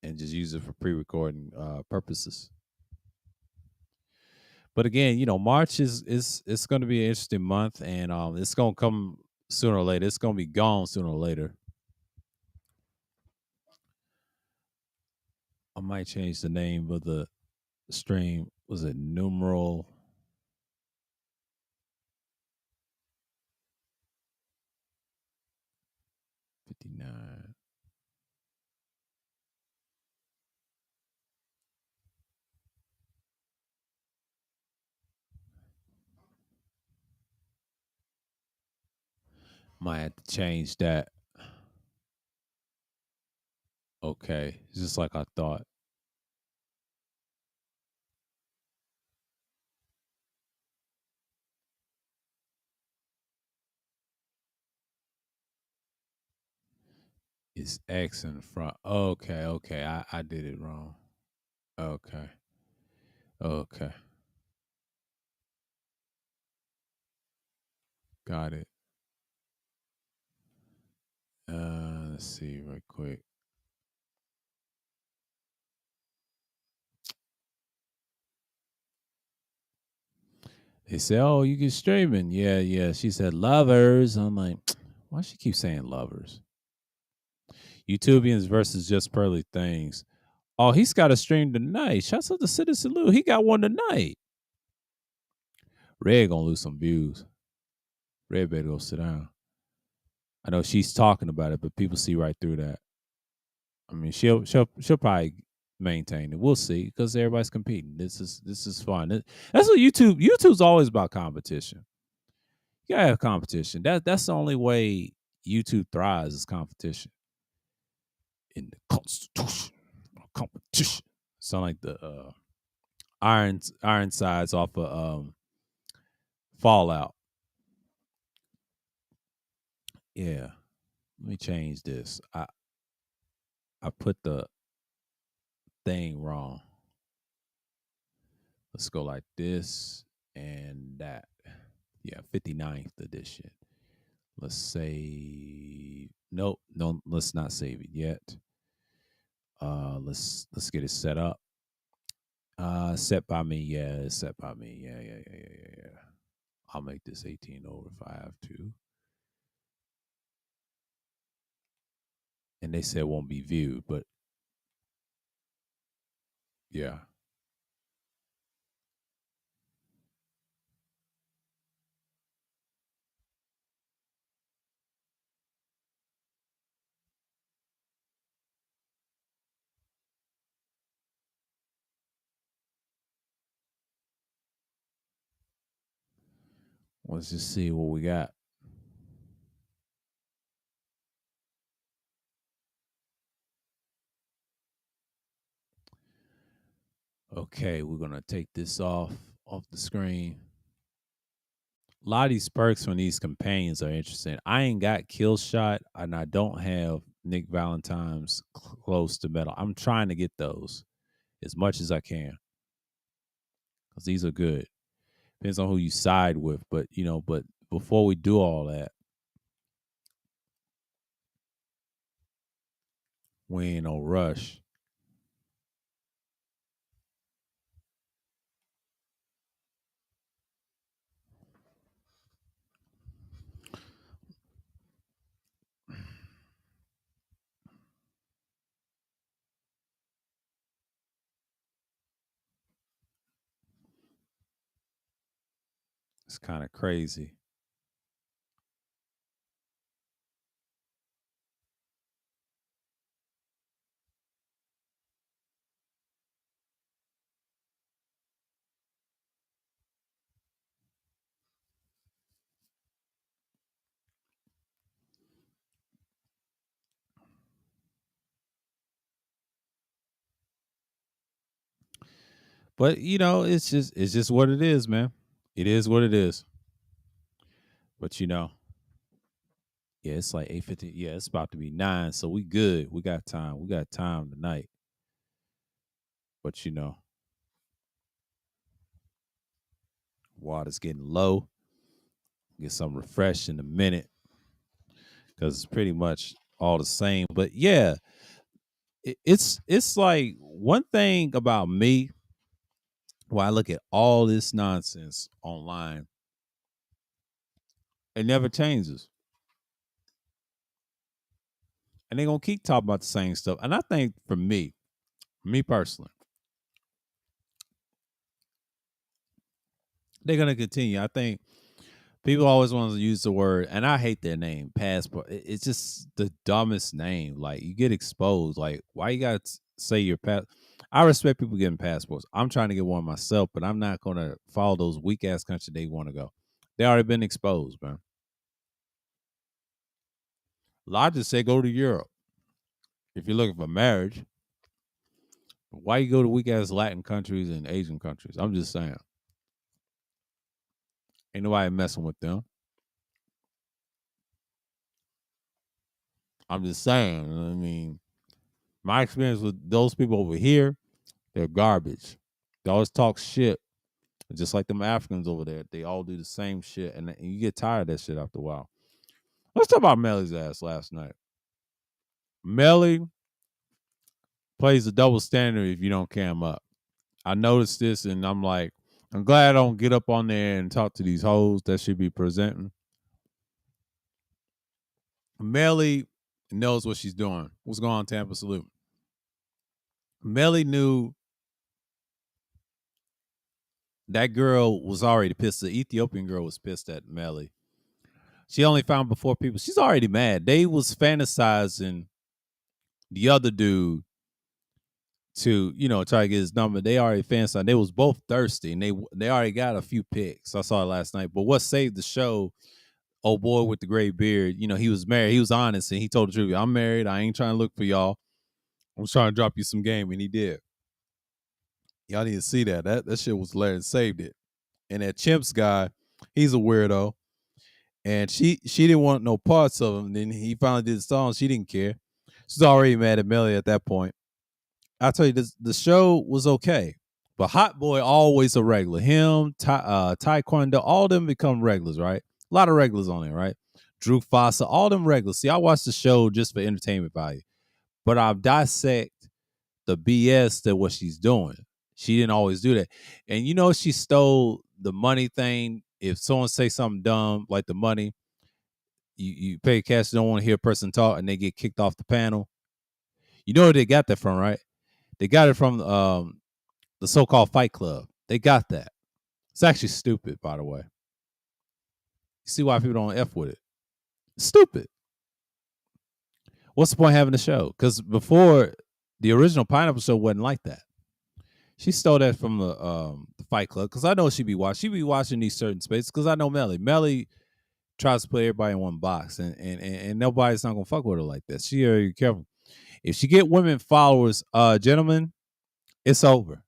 and just use it for pre-recording purposes. But again, March is it's going to be an interesting month, and it's going to come sooner or later. It's going to be gone sooner or later. I might change the name of the stream. Was it numeral? $59. Might have to change that. Okay, just like I thought. It's X in the front. Okay, okay. I did it wrong. Okay. Okay. Got it. Let's see right quick. They said, "Oh, you get streaming." Yeah, yeah. She said lovers. I'm like, why she keep saying lovers? YouTubians versus just pearly things. Oh, he's got a stream tonight. Shouts out to Citizen Lou. He got one tonight. Red gonna lose some views. Red better go sit down. I know she's talking about it, but people see right through that. I mean, she'll probably maintain it. We'll see because everybody's competing. This is fun. That's what YouTube's always about competition. You gotta have competition. That's the only way YouTube thrives is competition. In the Constitution, competition. Sound like the Ironsides off of Fallout. Yeah. Let me change this. I put the thing wrong. Let's go like this and that. Yeah, 59th edition. Let's say nope, no, let's not save it yet. Let's get it set up. Set by me, yeah, set by me. Yeah. I'll make this 18 over if I have to. And they said it won't be viewed, but yeah. Let's just see what we got. Okay, we're gonna take this off the screen. A lot of these perks from these companions are interesting. I ain't got Kill Shot and I don't have Nick Valentine's Close to Metal. I'm trying to get those as much as I can because these are good. Depends on who you side with, but before we do all that, we ain't no rush. It's kind of crazy. But it's just what it is, man. It is what it is. But yeah, it's like 8:50. Yeah, it's about to be 9, so we good. We got time. We got time tonight. But water's getting low. Get some refresh in a minute because it's pretty much all the same. But yeah, it's like one thing about me. When I look at all this nonsense online, it never changes, and they're gonna keep talking about the same stuff. And I think for me personally, they're gonna continue. I think people always want to use the word, and I hate their name, passport. It's just the dumbest name. Like you get exposed. Like why you got to say your pass? I respect people getting passports. I'm trying to get one myself, but I'm not gonna follow those weak ass countries they want to go. They already been exposed, man. Logic say go to Europe if you're looking for marriage. Why you go to weak ass Latin countries and Asian countries? I'm just saying. Ain't nobody messing with them. I'm just saying. I mean, my experience with those people over here, they're garbage. They always talk shit, just like them Africans over there. They all do the same shit, and you get tired of that shit after a while. Let's talk about Melly's ass last night. Melly plays a double standard if you don't cam up. I noticed this, and I'm like, I'm glad I don't get up on there and talk to these hoes that should be presenting. Melly knows what she's doing. What's going on, Tampa? Salute. Melly knew that girl was already pissed. The Ethiopian girl was pissed at Melly. She only found before people. She's already mad. They was fantasizing the other dude to, try to get his number. They already fantasized. They was both thirsty, and they already got a few picks. I saw it last night. But what saved the show, old boy with the gray beard, he was married. He was honest, and he told the truth. I'm married. I ain't trying to look for y'all. I'm trying to drop you some game, and he did. Y'all need to see that. That shit was hilarious. Saved it. And that Chimps guy, he's a weirdo. And she didn't want no parts of him. Then he finally did the song. She didn't care. She's already mad at Melly at that point. I'll tell you, the show was okay. But Hot Boy always a regular. Him, Taekwondo, all them become regulars, right? A lot of regulars on there, right? Drew Fossa, all them regulars. See, I watch the show just for entertainment value. But I dissect the BS that what she's doing. She didn't always do that. And she stole the money thing. If someone say something dumb like the money, you pay cash, you don't want to hear a person talk, and they get kicked off the panel. You know where they got that from, right? They got it from the so-called Fight Club. They got that. It's actually stupid, by the way. You see why people don't F with it. It's stupid. What's the point of having the show? Because before, the original Pineapple Show wasn't like that. She stole that from the Fight Club, because I know she be watching. She be watching these certain spaces, because I know Melly. Melly tries to play everybody in one box, and nobody's not gonna fuck with her like that. She very careful. If she get women followers, gentlemen, it's over.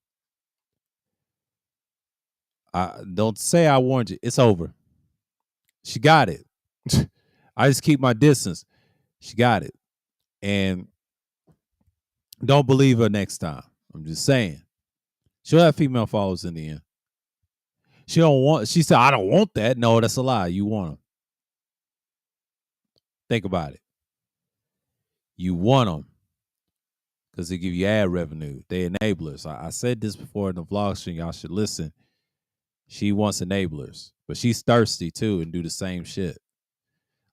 Don't say I warned you. It's over. She got it. I just keep my distance. She got it. And don't believe her next time. I'm just saying. She'll have female followers in the end. She said, I don't want that. No, that's a lie. You want them. Think about it. You want them because they give you ad revenue. They enablers. I said this before in the vlog stream. Y'all should listen. She wants enablers, but she's thirsty too and do the same shit.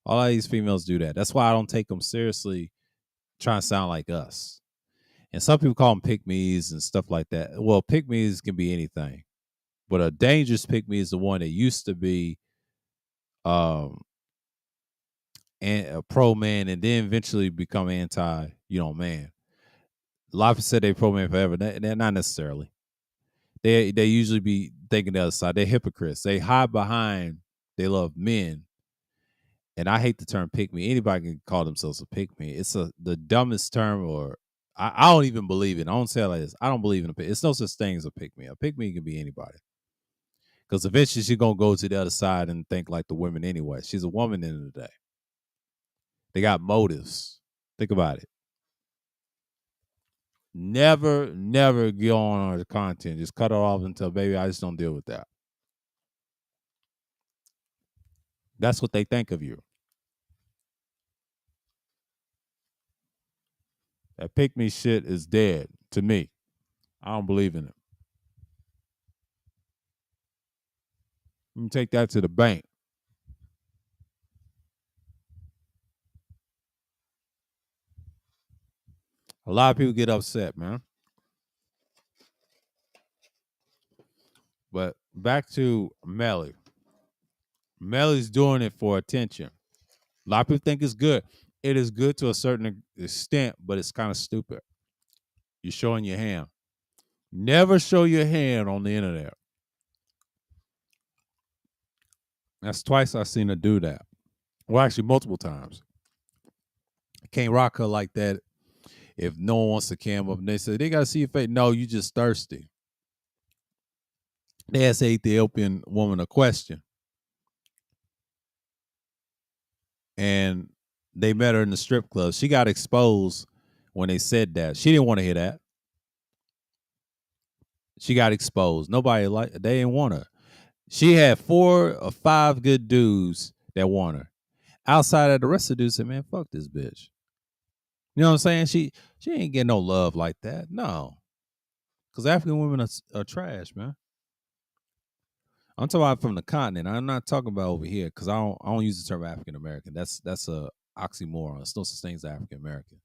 All of these females do that. That's why I don't take them seriously trying to sound like us. And some people call them pick-me's and stuff like that. Well, pick-me's can be anything. But a dangerous pick-me is the one that used to be and a pro man and then eventually become anti, man. A lot of people said they pro man forever. They're not necessarily. They usually be thinking the other side. They're hypocrites. They hide behind they love men. And I hate the term pick me. Anybody can call themselves a pick me. It's the dumbest term, or I don't even believe it. I don't say it like this. I don't believe in a pick. It's no such thing as a pick me. A pick me can be anybody. Because eventually she's going to go to the other side and think like the women anyway. She's a woman in the day. They got motives. Think about it. Never get on the content. Just cut it off and tell, baby, I just don't deal with that. That's what they think of you. That pick me shit is dead to me. I don't believe in it. You can take that to the bank. A lot of people get upset, man. But back to Melly. Melly's doing it for attention. A lot of people think it's good. It is good to a certain extent, but it's kind of stupid. You're showing your hand. Never show your hand on the internet. That's twice I've seen her do that. Well, actually, multiple times. Can't rock her like that if no one wants to cam up. And they say, they got to see your face. No, you just thirsty. They asked the Ethiopian woman a question. And they met her in the strip club. She got exposed when they said that. She didn't want to hear that. She got exposed. Nobody they didn't want her. She had 4 or 5 good dudes that want her. Outside of the rest of the dudes said, man, fuck this bitch. You know what I'm saying? She ain't getting no love like that. No. Because African women are trash, man. I'm talking about from the continent. I'm not talking about over here because I don't use the term African American. That's a oxymoron. There's no such thing as African American.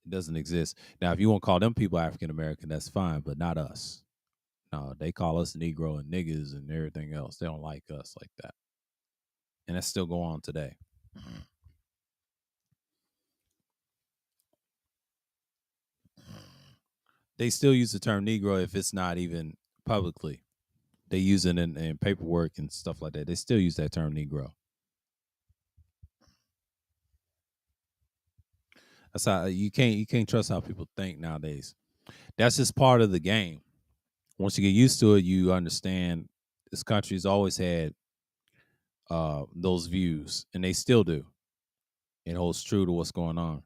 It doesn't exist. Now, if you want to call them people African American, that's fine, but not us. No, they call us Negro and niggas and everything else. They don't like us like that. And that's still going on today. They still use the term Negro if it's not even publicly. They use it in paperwork and stuff like that. They still use that term Negro. That's how you can't trust how people think nowadays. That's just part of the game. Once you get used to it, you understand this country's always had those views, and they still do. It holds true to what's going on.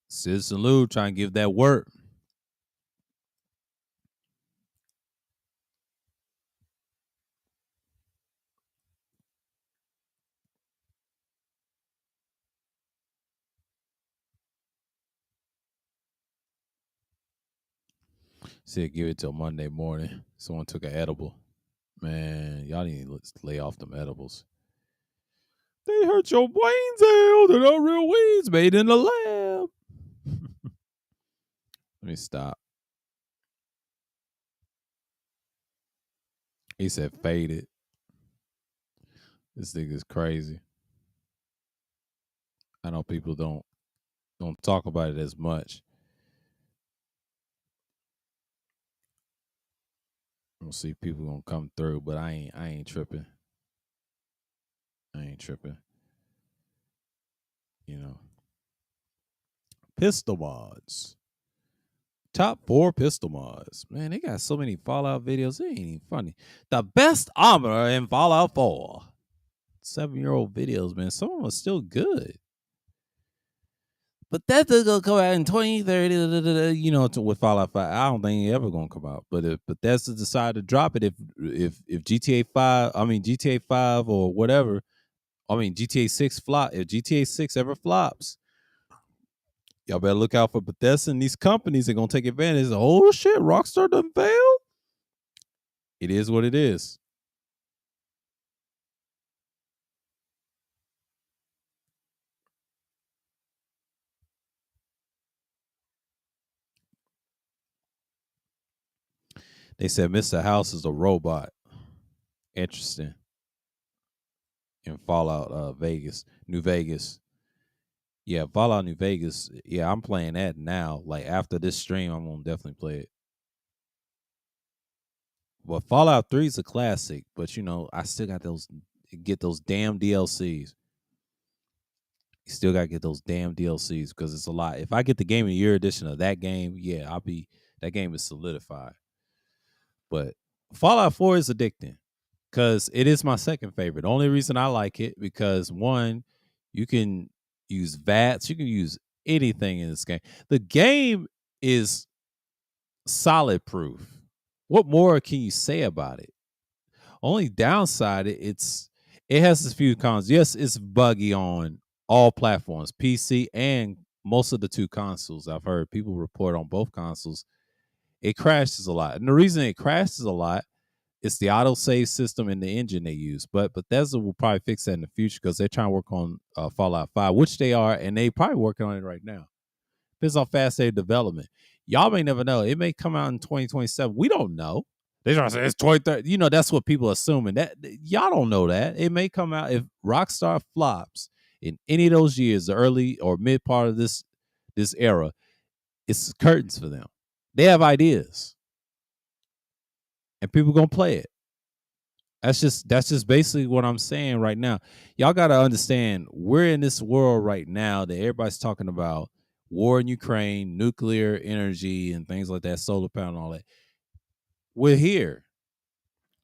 Citizen Lou trying to give that work. Said give it till Monday morning. Someone took an edible. Man, y'all need to lay off them edibles. They hurt your brains out. They're not real weeds made in the lab. Let me stop. He said faded. This thing is crazy. I know people don't talk about it as much. We'll see people gonna come through, but I ain't tripping. I ain't tripping. You know. Pistol mods. Top 4 pistol mods. Man, they got so many Fallout videos. It ain't even funny. The best armor in Fallout 4. 7-year-old videos, man. Some of them are still good. But that's gonna come out in 2030, you know, with Fallout 5. I don't think it's ever gonna come out. But if Bethesda decide to drop it, if GTA 5, GTA 5 or whatever, GTA 6 flop. If GTA 6 ever flops, y'all better look out for Bethesda and these companies are gonna take advantage. Oh shit, Rockstar done failed. It is what it is. They said Mr. House is a robot. Interesting. In Fallout Vegas, New Vegas. Yeah, Fallout New Vegas. Yeah, I'm playing that now. Like after this stream, I'm gonna definitely play it. Well, Fallout 3 is a classic, but you know, I still got get those damn DLCs. You still gotta get those damn DLCs because it's a lot. If I get the Game of the Year edition of that game, yeah, that game is solidified. But Fallout 4 is addicting because it is my second favorite. The only reason I like it because one, you can use VATS, you can use anything in this game. The game is solid proof. What more can you say about it? Only downside, it has a few cons. Yes, it's buggy on all platforms, PC and most of the 2 consoles. I've heard people report on both consoles. It crashes a lot. And the reason it crashes a lot is the autosave system and the engine they use. But Bethesda will probably fix that in the future because they're trying to work on Fallout 5, which they are, and they probably working on it right now. Depends on fast their development. Y'all may never know. It may come out in 2027. We don't know. They're trying to say it's 2030. You know, that's what people are assuming. That y'all don't know that. It may come out if Rockstar flops in any of those years, the early or mid part of this era. It's curtains for them. They have ideas, and people gonna play it. That's just basically what I'm saying right now. Y'all got to understand we're in this world right now that everybody's talking about war in Ukraine, nuclear energy and things like that, solar power and all that. We're here.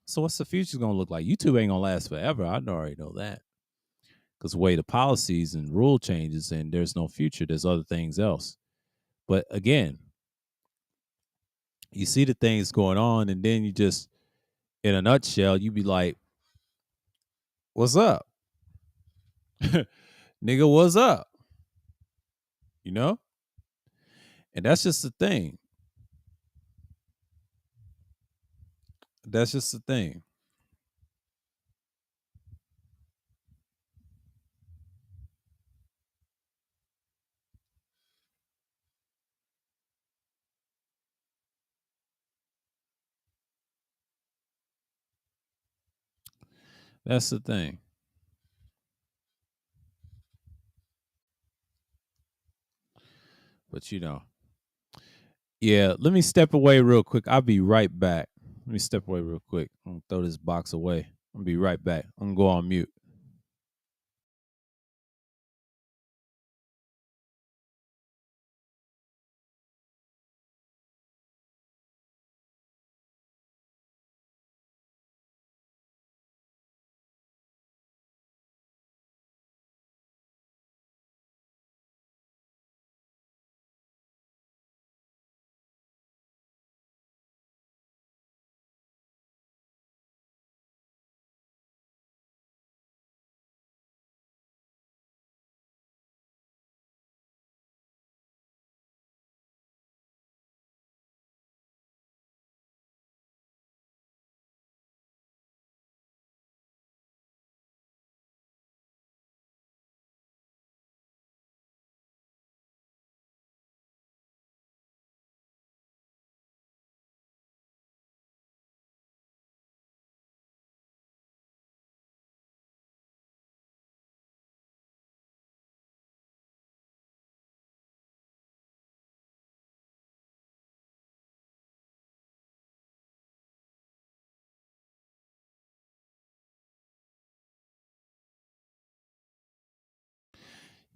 So what's the future going to look like? YouTube ain't going to last forever. I already know that. Cuz the way the policies and rule changes and there's no future, there's other things else. But again, you see the things going on and then you just in a nutshell, you be like, "What's up?" Nigga, what's up? You know? And that's just the thing. That's just the thing. That's the thing. But yeah, let me step away real quick. I'll be right back. Let me step away real quick. I'm gonna throw this box away. I'll be right back. I'm gonna go on mute.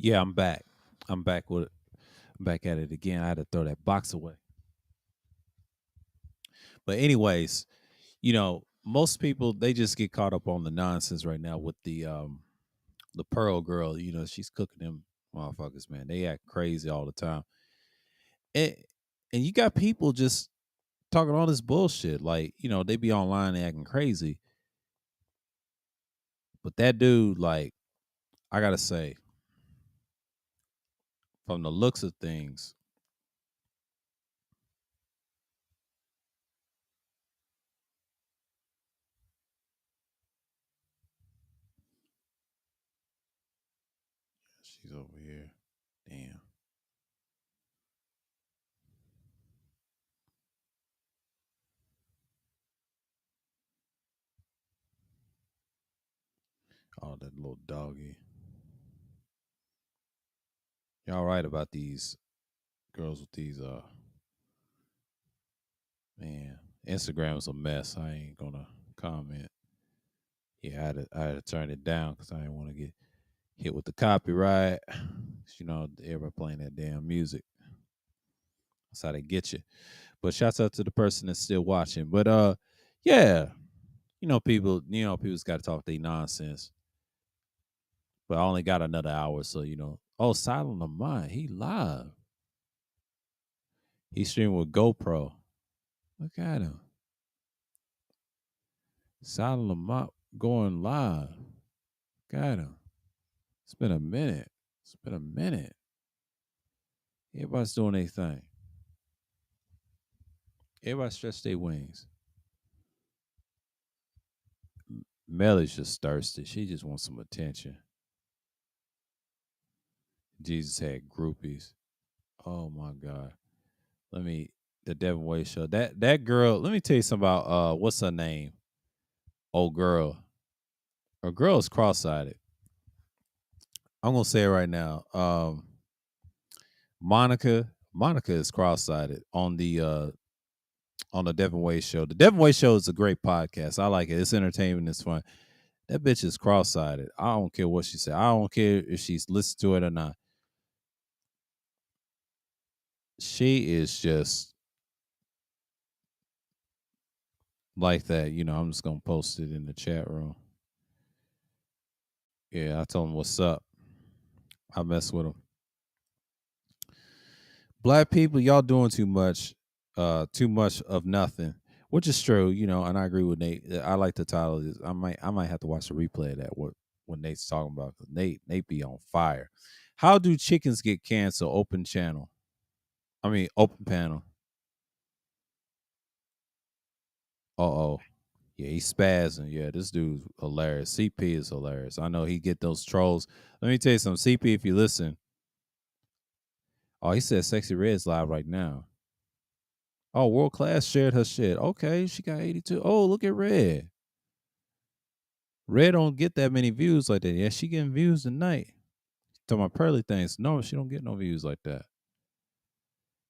Yeah, I'm back. I'm back with it. I'm back at it again. I had to throw that box away. But anyways, most people they just get caught up on the nonsense right now with the Pearl girl. She's cooking them motherfuckers, man. They act crazy all the time. And and you got people just talking all this bullshit. Like, they be online acting crazy. But that dude, like, I gotta say, from the looks of things, she's over here. Damn. Oh, that little doggy. Y'all right about these girls with these man. Instagram's a mess. I ain't gonna comment. Yeah, I had to turn it down because I didn't want to get hit with the copyright. Everybody playing that damn music. That's how they get you. But shouts out to the person that's still watching. But yeah, people's got to talk their nonsense. But I only got another hour, so Oh, Silent Lamont, he live. He streaming with GoPro. Look at him. Silent Lamont going live. Got him. It's been a minute. It's been a minute. Everybody's doing their thing. Everybody stretch their wings. Melly's just thirsty. She just wants some attention. Jesus had groupies. Oh my God. Let me the Devin Wade show. That girl, let me tell you something about what's her name? Old girl. Her girl is cross-sided. I'm gonna say it right now. Monica is cross-sided on the on the Devin Wade show. The Devin Wade show is a great podcast. I like it. It's entertainment. It's fun. That bitch is cross-sided. I don't care what she said. I don't care if she's listened to it or not. She is just like that. I'm just gonna post it in the chat room. Yeah, I told him what's up. I mess with him. Black people, y'all doing too much of nothing, which is true, and I agree with Nate. I like the title. I might have to watch the replay of that. When Nate's talking about, because Nate be on fire. How do chickens get canceled? Open panel. Uh-oh. Yeah, he's spazzing. Yeah, this dude's hilarious. CP is hilarious. I know he get those trolls. Let me tell you something. CP, if you listen. Oh, he said Sexy Red's live right now. Oh, World Class shared her shit. Okay, she got 82. Oh, look at Red. Red don't get that many views like that. Yeah, she getting views tonight. Talking about Pearly things. No, she don't get no views like that.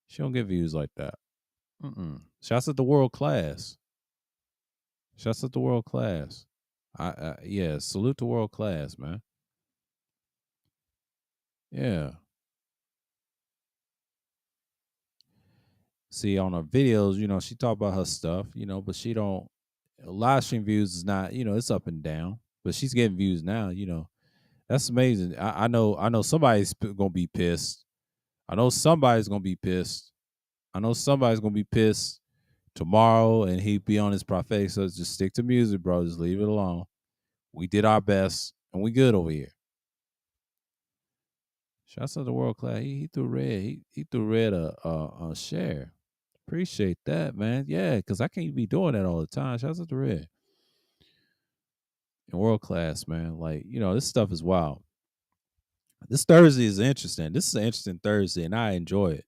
She don't get views like that. Shouts at the World Class. Shouts at the World Class. Yeah, salute to World Class, man. Yeah. See, on her videos, she talk about her stuff, but she don't. Live stream views is not, it's up and down, but she's getting views now. That's amazing. I know somebody's gonna be pissed. I know somebody's gonna be pissed. Tomorrow, and he be on his prophetic. So just stick to music, bro. Just leave it alone. We did our best, and we good over here. Shouts out to World Class. He threw Red. He threw Red a share. Appreciate that, man. Yeah, because I can't be doing that all the time. Shouts out to Red. And World Class, man. Like, this stuff is wild. This Thursday is interesting. This is an interesting Thursday, and I enjoy it.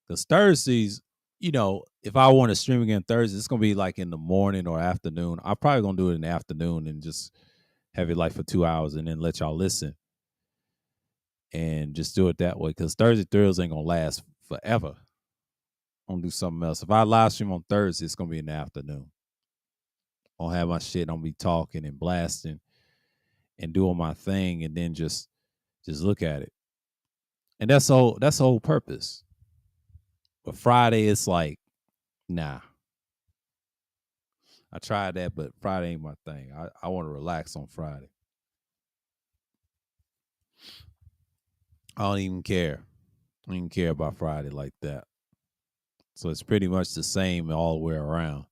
Because Thursdays, if I want to stream again Thursday, it's gonna be like in the morning or afternoon. I'm probably gonna do it in the afternoon and just have it like for 2 hours and then let y'all listen. And just do it that way. Because Thursday thrills ain't gonna last forever. I'm gonna do something else. If I live stream on Thursday, it's gonna be in the afternoon. I'll have my shit, I'm gonna be talking and blasting and doing my thing, and then just look at it. And that's the whole purpose. But Friday, it's like, nah. I tried that, but Friday ain't my thing. I want to relax on Friday. I don't even care. I don't even care about Friday like that. So it's pretty much the same all the way around.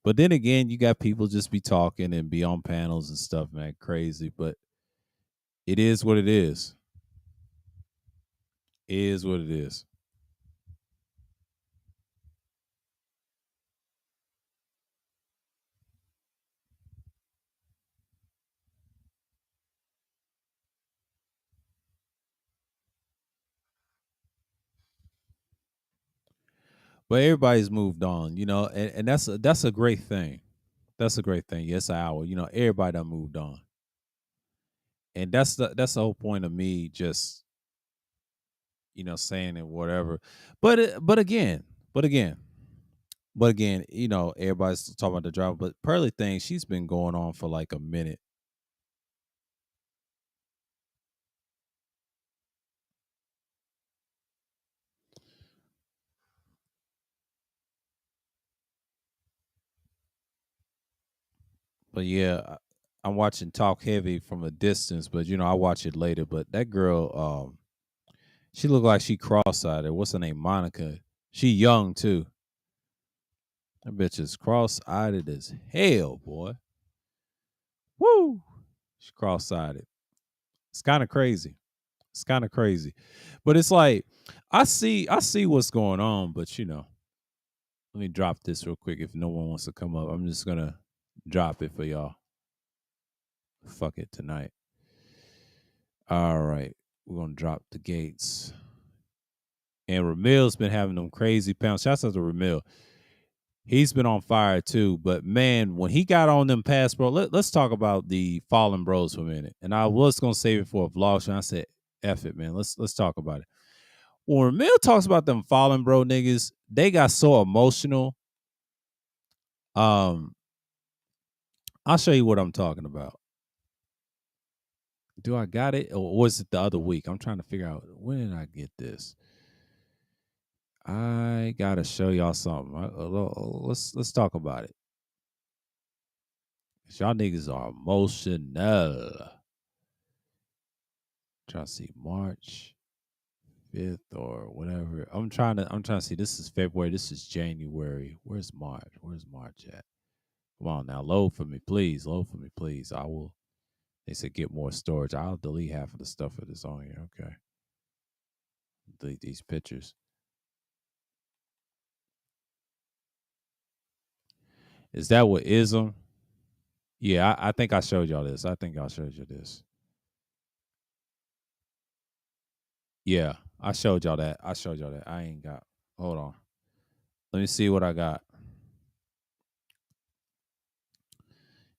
But then again, you got people just be talking and be on panels and stuff, man. Crazy. But it is what it is. It is what it is. But everybody's moved on, and that's a great thing. That's a great thing. Yes, hour. Everybody done moved on. And that's the whole point of me just saying it, whatever. But again, everybody's talking about the drama. But Pearly thing, she's been going on for like a minute. But yeah, I'm watching Talk Heavy from a distance, but I watch it later. But that girl, she looked like she cross-eyed. What's her name? Monica. She young too. That bitch is cross-eyed as hell, boy. Woo! She's cross-eyed. It's kind of crazy. It's kind of crazy. But it's like I see what's going on, but let me drop this real quick if no one wants to come up. I'm just gonna drop it for y'all. Fuck it tonight. All right. We're gonna drop the gates. And Ramil's been having them crazy pounds. Shouts out to Ramil. He's been on fire too. But man, when he got on them pass, bro, let's talk about the Fallen Bros for a minute. And I was gonna save it for a vlog show. I said, F it, man. Let's talk about it. When Ramil talks about them Fallen Bro niggas, they got so emotional. Um, I'll show you what I'm talking about. Do I got it, or was it the other week? I'm trying to figure out when did I get this. I gotta show y'all something. Let's talk about it. Y'all niggas are emotional. Trying to see March 5th or whatever. I'm trying to see. This is February. This is January. Where's March? Where's March at? Come on now, load for me, please. Load for me, please. I will. They said get more storage. I'll delete half of the stuff that is on here. Okay. Delete these pictures. Is that what ism? Yeah, I think I showed y'all this. I think I showed you this. Yeah, I showed y'all that. I showed y'all that. I ain't got. Hold on. Let me see what I got.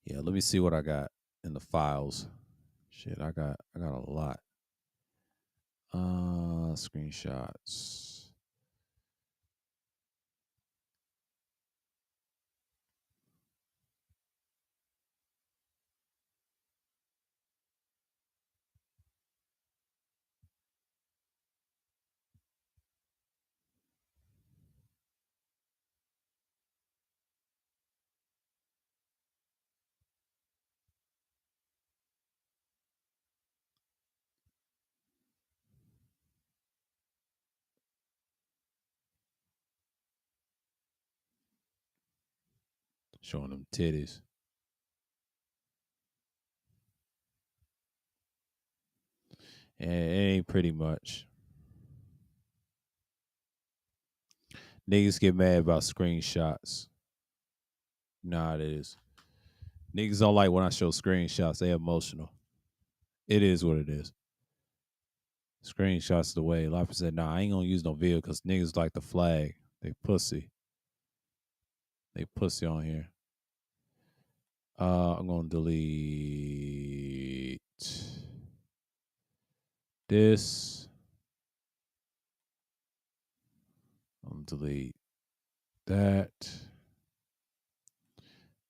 Yeah, let me see what I got in the files. Shit, I got a lot. Screenshots. Showing them titties. And it ain't pretty much. Niggas get mad about screenshots. Nah, it is. Niggas don't like when I show screenshots. They emotional. It is what it is. Screenshots the way. A lot of people said, nah, I ain't gonna use no video because niggas like the flag. They pussy. They pussy on here. I'm gonna delete this. I'm gonna delete that.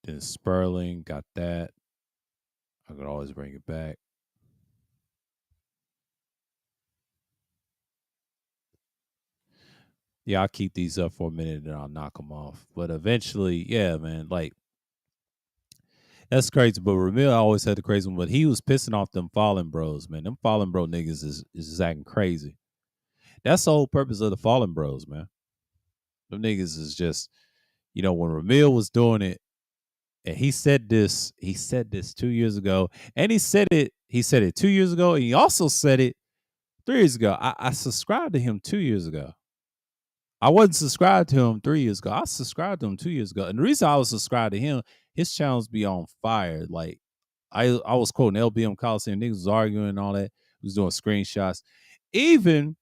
Then Sperling got that. I could always bring it back. Yeah, I'll keep these up for a minute and I'll knock them off. But eventually, yeah, man, like that's crazy. But Ramil always had the crazy one, but he was pissing off them Fallen Bros, man. Them Fallen Bro niggas is just acting crazy. That's the whole purpose of the Fallen Bros, man. Them niggas is just, when Ramil was doing it, and he said this 2 years ago, and he said it 2 years ago, and he also said it 3 years ago. I subscribed to him 2 years ago. I wasn't subscribed to him 3 years ago. I subscribed to him 2 years ago. And the reason I was subscribed to him, his channels be on fire. Like I was quoting LBM Coliseum, niggas was arguing and all that. He was doing screenshots. Even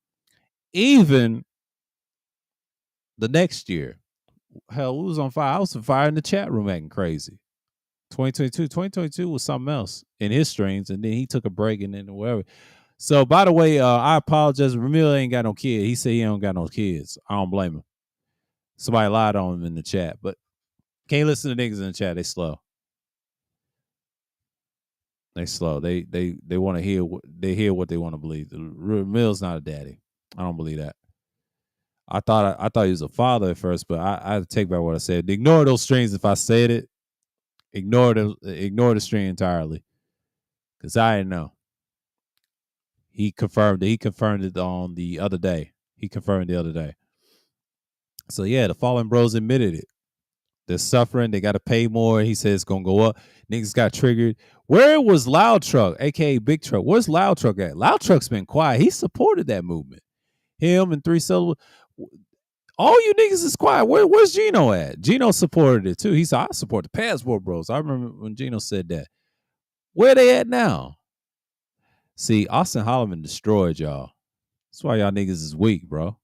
the next year, hell, it was on fire. I was on fire in the chat room acting crazy. 2022 was something else in his streams, and then he took a break and then whatever. So, by the way, I apologize. Ramil ain't got no kid. He said he don't got no kids. I don't blame him. Somebody lied on him in the chat, but can't listen to niggas in the chat. They slow. They slow. They want to hear what they want to believe. Ramil's not a daddy. I don't believe that. I thought he was a father at first, but I had to take back what I said. Ignore those strings if I said it. Ignore the string entirely, because I didn't know. He confirmed it. He confirmed it on the other day. So yeah, the Fallen Bros admitted it. They're suffering. They got to pay more. He says it's gonna go up. Niggas got triggered. Where was Loud Truck, aka Big Truck? Where's Loud Truck at? Loud Truck's been quiet. He supported that movement. Him and 3 Syllable. All you niggas is quiet. Where's Gino at? Gino supported it too. He said, I support the Passport Bros. I remember when Gino said that. Where they at now? See, Austin Holloman destroyed y'all. That's why y'all niggas is weak, bro.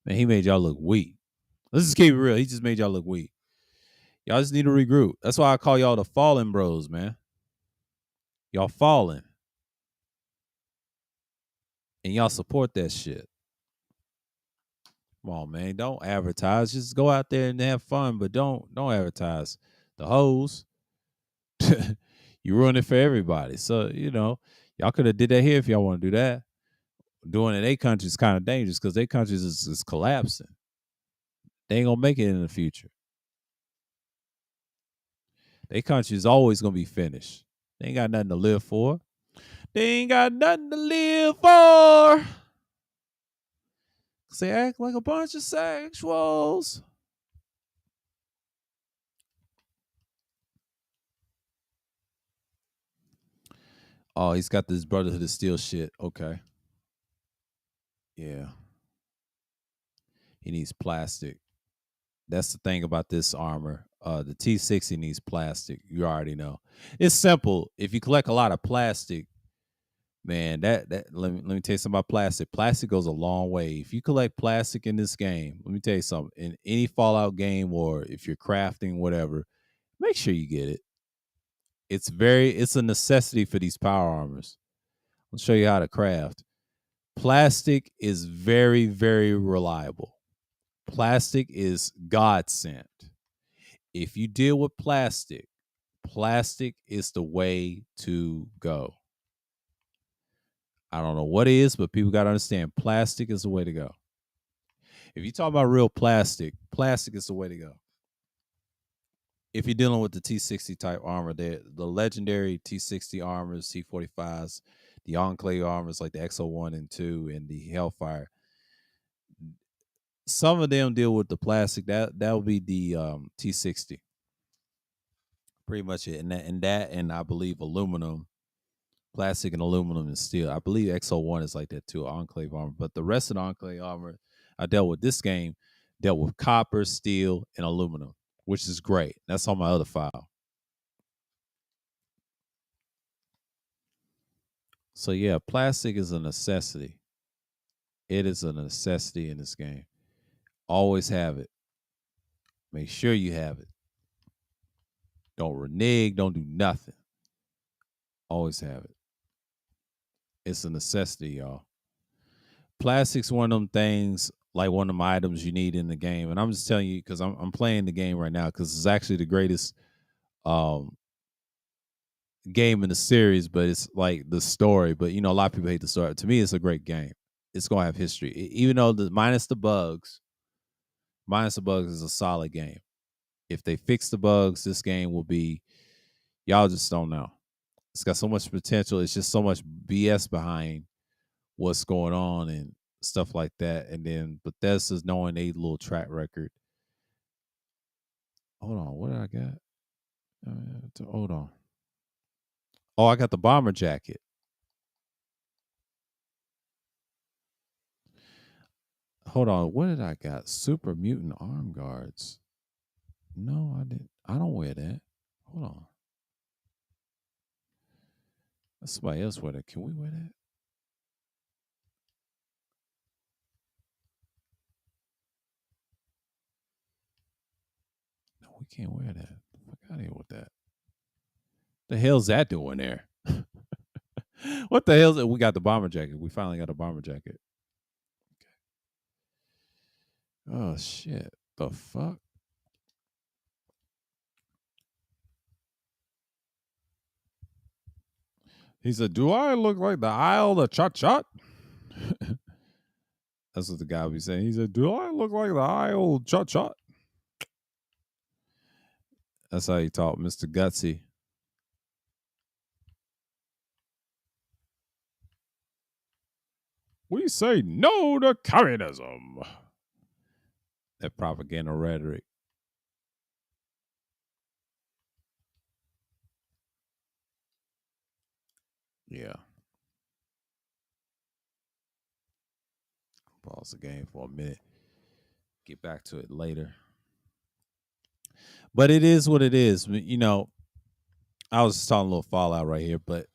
Man, he made y'all look weak. Let's just keep it real. He just made y'all look weak. Y'all just need to regroup. That's why I call y'all the Fallen Bros, man. Y'all fallen. And y'all support that shit. Come on, man. Don't advertise. Just go out there and have fun, but don't advertise. The hoes, you ruin it for everybody. So, y'all could have did that here if y'all want to do that. Doing it in their country is kind of dangerous because their countries is collapsing. They ain't gonna make it in the future. Their country is always gonna be finished. They ain't got nothing to live for. They ain't got nothing to live for. Cause they act like a bunch of sexuals. Oh, he's got this Brotherhood of Steel shit. Okay. Yeah. He needs plastic. That's the thing about this armor. The T60 needs plastic. You already know. It's simple. If you collect a lot of plastic, man, that let me tell you something about plastic. Plastic goes a long way. If you collect plastic in this game, let me tell you something. In any Fallout game or if you're crafting, whatever, make sure you get it. It's a necessity for these power armors. I'll show you how to craft. Plastic is very, very reliable. Plastic is God sent. If you deal with plastic, plastic is the way to go. I don't know what it is, but people got to understand plastic is the way to go. If you talk about real plastic, plastic is the way to go. If you're dealing with the T60 type armor, the legendary T60 armors, T45s, the Enclave armors like the XO1 and 2 and the Hellfire, some of them deal with the plastic. That will be the T60. Pretty much it. And I believe aluminum, plastic and aluminum and steel. I believe XO1 is like that too, Enclave armor. But the rest of the Enclave armor I dealt with this game dealt with copper, steel, and aluminum, which is great. That's on my other file. So yeah, plastic is a necessity. It is a necessity in this game. Always have it. Make sure you have it. Don't renege. Don't do nothing. Always have it. It's a necessity, y'all. Plastic's one of them things, like one of them items you need in the game. And I'm just telling you because I'm playing the game right now because it's actually the greatest game in the series, but it's like the story. But a lot of people hate the story. To me, it's a great game. It's gonna have history, even though minus the bugs. Minus the bugs is a solid game. If they fix the bugs, this game will be. Y'all just don't know. It's got so much potential. It's just so much BS behind what's going on and stuff like that. And then Bethesda's knowing a little track record. Hold on, what did I got? Hold on. Oh, I got the bomber jacket. Hold on, what did I got? Super mutant arm guards. No, I didn't. I don't wear that. Hold on. That's somebody else wear that. Can we wear that? No, we can't wear that. Fuck out of here with that. The hell's that doing there? What the hell's it? We got the bomber jacket. We finally got a bomber jacket. Okay. Oh shit. The fuck? He said, "Do I look like the Isle of Chut Chut?" That's what the guy be saying. He said, "Do I look like the Isle of Chut Chut?" That's how he talked, Mr. Gutsy. We say no to communism. That propaganda rhetoric. Yeah. Pause the game for a minute. Get back to it later. But it is what it is. I was just talking a little Fallout right here, but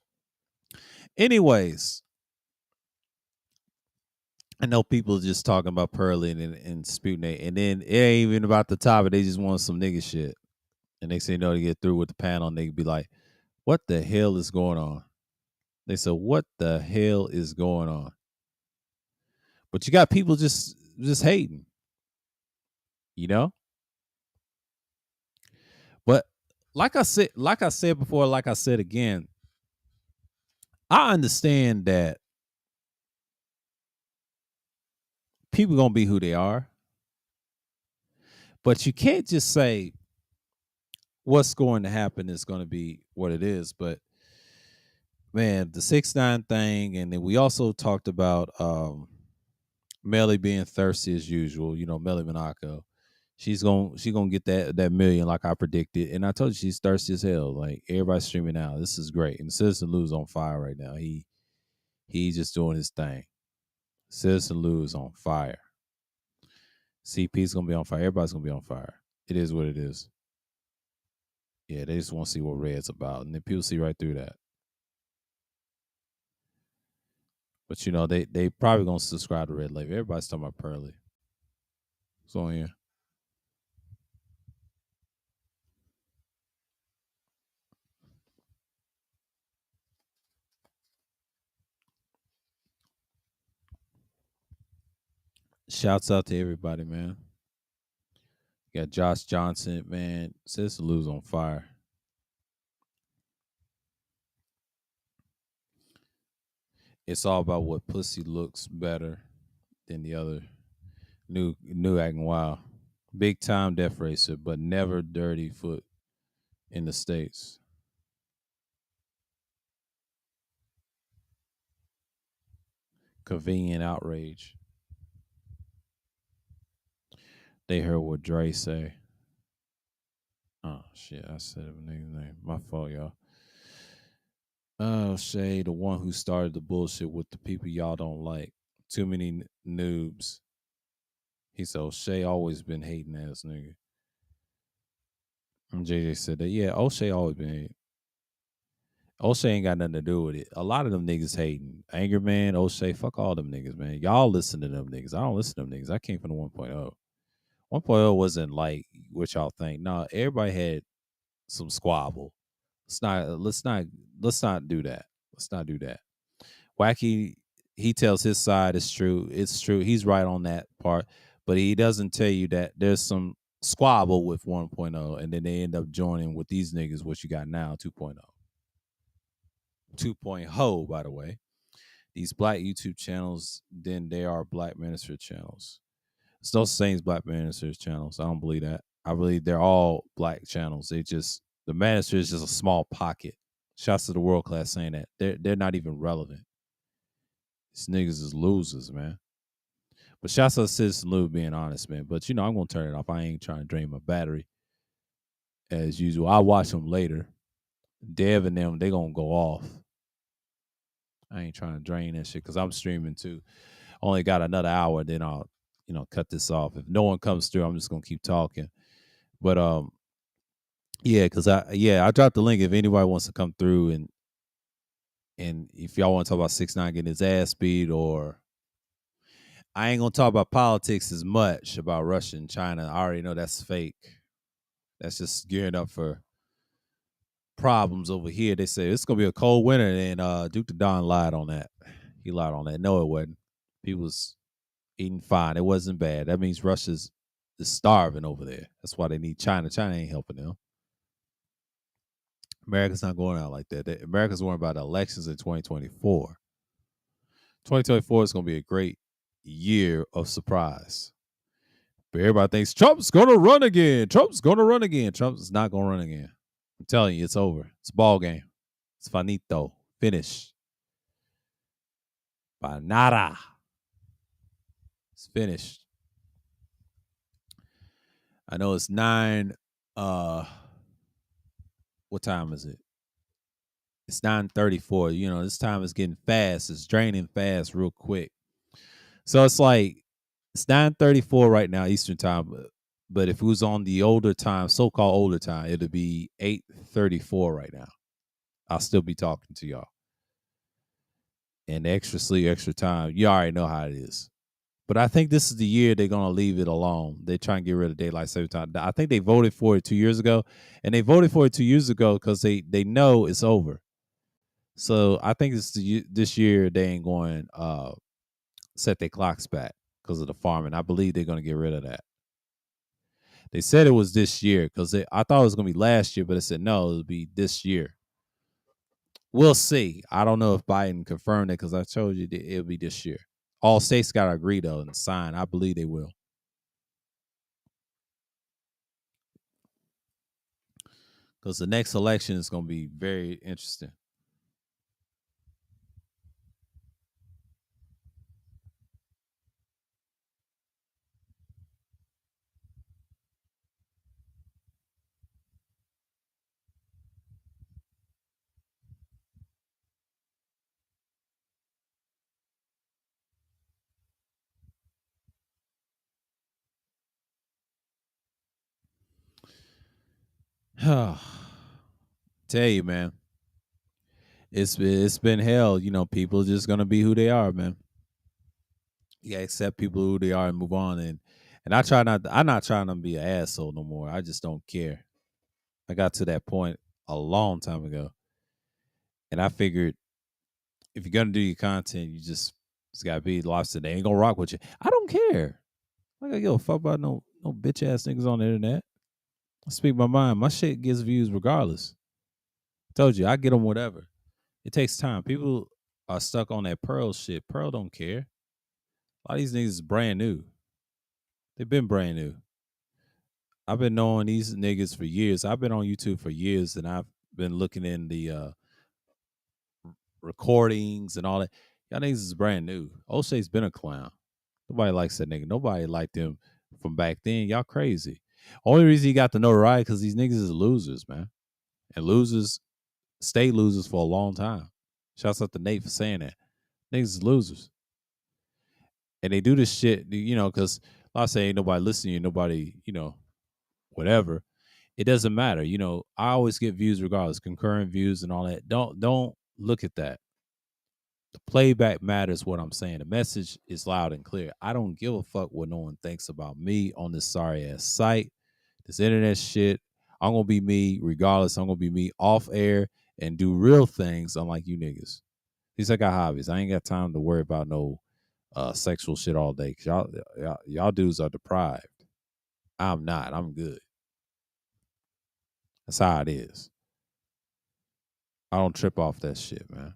anyways, I know people just talking about Perlin and Sputnik, and then it ain't even about the topic. They just want some nigga shit. And they say no to get through with the panel, and they be like, "What the hell is going on?" They said, "What the hell is going on?" But you got people just hating. you know. But like I said before, like I said again, I understand that people gonna be who they are, but you can't just say what's going to happen is going to be what it is. But man, the 6ix9ine thing, and then we also talked about Melly being thirsty as usual. You know, Melly Monaco. She gonna get that million like I predicted, and I told you she's thirsty as hell. Like everybody's streaming now. This is great, and Citizen Lou's on fire right now. He's just doing his thing. Citizen Lou is on fire. CP's gonna be on fire. Everybody's gonna be on fire. It is what it is. Yeah, they just want to see what Red's about, and then people see right through that. But you know, they probably gonna subscribe to Red Label. Everybody's talking about Pearly. So yeah. Shouts out to everybody, man. You got Josh Johnson, man. Sister Lou's on fire. It's all about what pussy looks better than the other. New acting wild. Big time death racer, but never dirty foot in the States. Convenient outrage. They heard what Dre say. Oh shit, I said a nigga's name. My fault, y'all. Oh, Shay, the one who started the bullshit with the people y'all don't like. Too many noobs. He said, O'Shea always been hating ass nigga. And JJ said that, yeah, O'Shea always been hating. O'Shea ain't got nothing to do with it. A lot of them niggas hating. Anger Man, O'Shea, fuck all them niggas, man. Y'all listen to them niggas. I don't listen to them niggas. I came from the 1.0. 1.0 wasn't like what y'all think. No, everybody had some squabble. Let's not do that. Let's not do that. Wacky, he tells his side is true. It's true. He's right on that part, but he doesn't tell you that there's some squabble with 1.0, and then they end up joining with these niggas, what you got now, 2.0. 2.0, by the way. These black YouTube channels, then they are black minister channels. It's no such thing as black ministers channels. I don't believe that. I believe they're all black channels. The minister is just a small pocket. Shouts to the world class saying that. They're not even relevant. These niggas is losers, man. But shouts out to Citizen Lou being honest, man. But you know, I'm gonna turn it off. I ain't trying to drain my battery as usual. I'll watch them later. Dev and them, they gonna go off. I ain't trying to drain that shit because I'm streaming too. Only got another hour, then I'll, cut this off. If no one comes through, I'm just gonna keep talking. But yeah, because I dropped the link if anybody wants to come through and if y'all want to talk about 6ix9ine getting his ass beat, or I ain't gonna talk about politics as much about Russia and China. I already know that's fake. That's just gearing up for problems over here. They say it's gonna be a cold winter, and Duke the Don lied on that. He lied on that. No, it wasn't. He was eating fine. It wasn't bad. That means Russia's is starving over there. That's why they need China. China ain't helping them. America's not going out like that. America's worrying about elections in 2024. 2024 is going to be a great year of surprise. But everybody thinks Trump's going to run again. Trump's going to run again. Trump's not going to run again. I'm telling you, it's over. It's a ball game. It's finito. Finish. Banada. It's finished. I know it's 9. What time is it? It's 9:34. You know, this time is getting fast. It's draining fast real quick. So it's like it's 9:34 right now Eastern time. But if it was on the older time, so-called older time, it'd be 8:34 right now. I'll still be talking to y'all. And extra sleep, extra time. You already know how it is. But I think this is the year they're gonna leave it alone. They try and get rid of daylight saving time. I think they voted for it 2 years ago, and they voted for it 2 years ago because they know it's over. So I think this year they ain't going set their clocks back because of the farming. I believe they're going to get rid of that. They said it was this year because I thought it was gonna be last year, but it said no, it'll be this year. We'll see. I don't know if Biden confirmed it because I told you that it'll be this year. All states got to agree though and sign. I believe they will. Because the next election is going to be very interesting. Tell you, man, it's been hell. You know, people just gonna be who they are, man. You gotta accept people who they are and move on. And I try not. I'm not trying to be an asshole no more. I just don't care. I got to that point a long time ago, and I figured if you're gonna do your content, you just gotta be lobster. They ain't gonna rock with you. I don't care. I gotta give a fuck about no bitch ass niggas on the internet. I speak my mind. My shit gets views regardless. I told you, I get them whatever. It takes time. People are stuck on that Pearl shit. Pearl don't care. A lot of these niggas is brand new. They've been brand new. I've been knowing these niggas for years. I've been on YouTube for years, and I've been looking in the recordings and all that. Y'all niggas is brand new. O'Shea's been a clown. Nobody likes that nigga. Nobody liked him from back then. Y'all crazy. Only reason he got the notoriety because these niggas is losers, man. And losers stay losers for a long time. Shouts out to Nate for saying that. Niggas is losers. And they do this shit, you know, because I say ain't nobody listening, nobody, you know, whatever. It doesn't matter. You know, I always get views regardless, concurrent views and all that. Don't look at that. The playback matters what I'm saying. The message is loud and clear. I don't give a fuck what no one thinks about me on this sorry ass site, this internet shit. I'm gonna be me regardless. I'm gonna be me off air and do real things, unlike you niggas. At least I got hobbies. I ain't got time to worry about no sexual shit all day. Cause y'all dudes are deprived. I'm not. I'm good. That's how it is. I don't trip off that shit, man.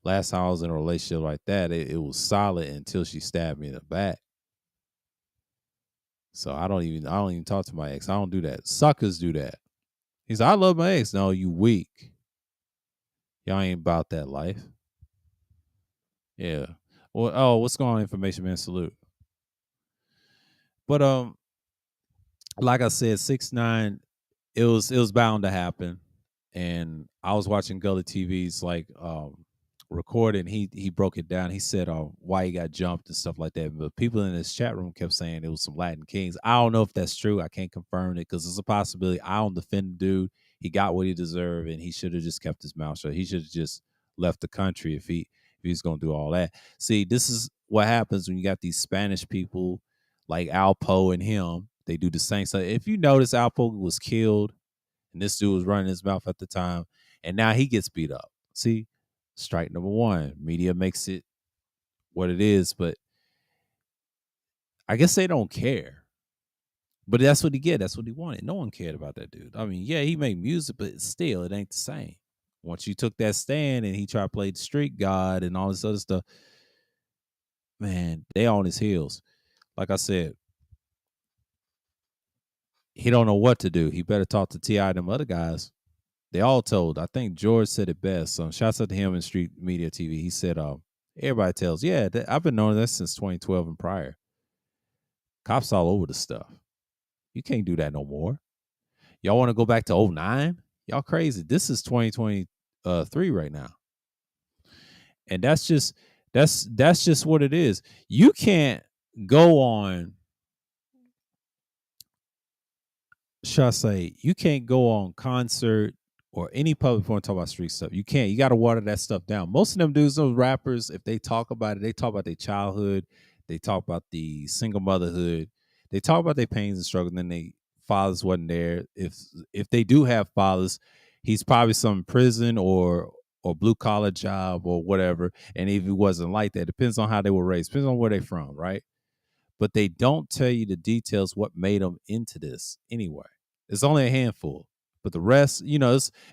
Last time I was in a relationship like that, it was solid until she stabbed me in the back. So I don't even talk to my ex. I don't do that. Suckers do that. He's like, I love my ex. No, you weak. Y'all ain't about that life. Yeah. Well, oh, what's going on, information man? Salute. But like I said, 6ix9ine, it was bound to happen. And I was watching Gully TV's like recording. He broke it down. He said why he got jumped and stuff like that. But people in his chat room kept saying it was some Latin Kings. I don't know if that's true. I can't confirm it because it's a possibility. I don't defend the dude. He got what he deserved, and he should have just kept his mouth shut. He should have just left the country if he's gonna do all that. See, this is what happens when you got these Spanish people like Alpo and him. They do the same stuff. If you notice, Alpo was killed and this dude was running his mouth at the time, and now he gets beat up. See, strike number one. Media makes it what it is, but I guess they don't care. But that's what he get. That's what he wanted. No one cared about that dude. I mean, yeah, he made music, but still, it ain't the same. Once you took that stand and he tried to play the street god and all this other stuff, man, they on his heels. Like I said, he don't know what to do. He better talk to T.I. and them other guys. They all told. I think George said it best. Shouts out to him in Street Media TV. He said, everybody tells, yeah, I've been knowing that since 2012 and prior. Cops all over the stuff. You can't do that no more. Y'all want to go back to 09? Y'all crazy. This is 2023 right now. And that's just what it is. You can't go on, shall I say, you can't go on concert or any public forum talk about street stuff. You can't. You got to water that stuff down. Most of them dudes, those rappers, if they talk about it, they talk about their childhood. They talk about the single motherhood. They talk about their pains and struggles. And then they fathers wasn't there. If they do have fathers, he's probably some prison or blue collar job or whatever. And if he wasn't like that, depends on how they were raised, depends on where they're from, right? but they don't tell you the details what made them into this anyway. It's only a handful, but the rest, it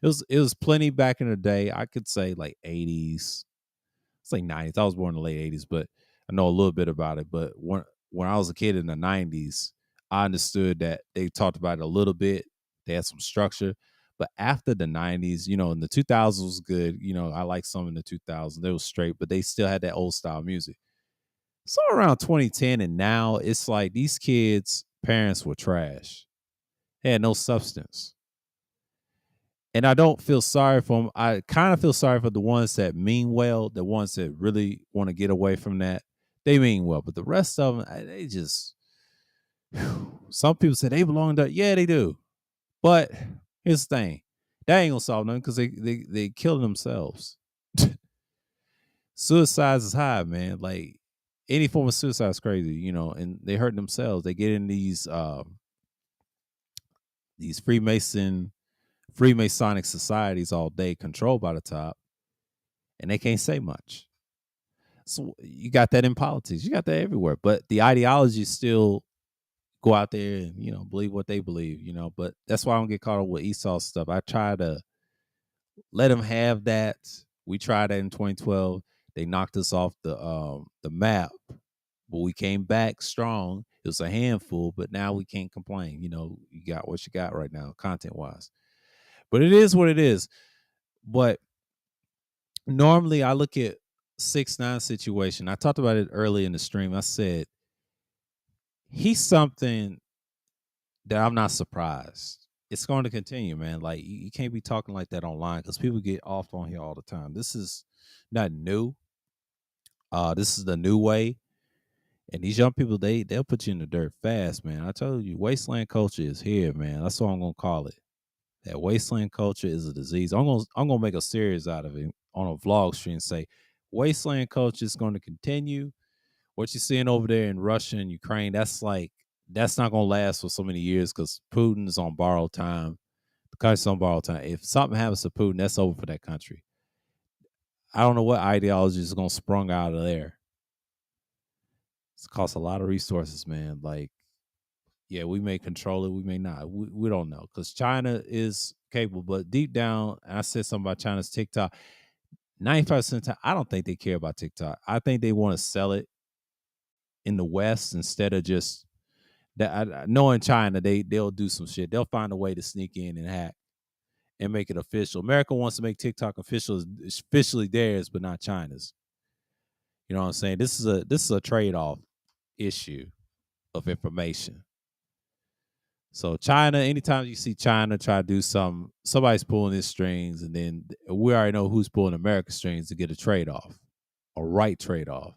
was plenty back in the day. I could say like 80s, it's like 90s. I was born in the late 80s, but I know a little bit about it. But when I was a kid in the 90s, I understood that they talked about it a little bit. They had some structure. But after the 90s, in the 2000s was good. I like some in the 2000s. They was straight, but they still had that old style music. So around 2010 and now, it's like these kids' parents were trash. They had no substance. And I don't feel sorry for them. I kind of feel sorry for the ones that mean well, the ones that really want to get away from that. They mean well, but the rest of them, they just. Some people say they belong to. Yeah, they do. But here's the thing: that ain't gonna solve nothing because they kill themselves. Suicide is high, man. Like any form of suicide is crazy, and they hurt themselves. They get in these Freemasonic societies all day, controlled by the top, and they can't say much. So you got that in politics, you got that everywhere. But the ideology still go out there and believe what they believe. But that's why I don't get caught up with Esau stuff. I try to let them have that. We tried that in 2012. They knocked us off the map, but we came back strong. It was a handful, but now we can't complain. You got what you got right now, content wise. But it is what it is. But normally I look at 6ix9ine situation. I talked about it early in the stream. I said he's something that I'm not surprised. It's going to continue, man. Like you can't be talking like that online because people get off on here all the time. This is not new. This is the new way. And these young people, they'll put you in the dirt fast, man. I told you, wasteland culture is here, man. That's what I'm gonna call it. That wasteland culture is a disease. I'm gonna make a series out of it on a vlog stream and say wasteland culture is going to continue. What you're seeing over there in Russia and Ukraine, that's not gonna last for so many years because Putin is on borrowed time. The country's on borrowed time. If something happens to Putin, that's over for that country. I don't know what ideology is gonna sprung out of there. It's cost a lot of resources, man. Like, yeah, we may control it, we may not. We don't know because China is capable, but deep down, I said something about China's TikTok. 95% of the time, I don't think they care about TikTok. I think they want to sell it in the West instead of just that. Knowing China, they'll do some shit. They'll find a way to sneak in and hack and make it official. America wants to make TikTok officially theirs, but not China's. You know what I'm saying? This is a trade off issue of information. So China, anytime you see China try to do something, somebody's pulling his strings, and then we already know who's pulling America's strings to get a trade off, a right trade off.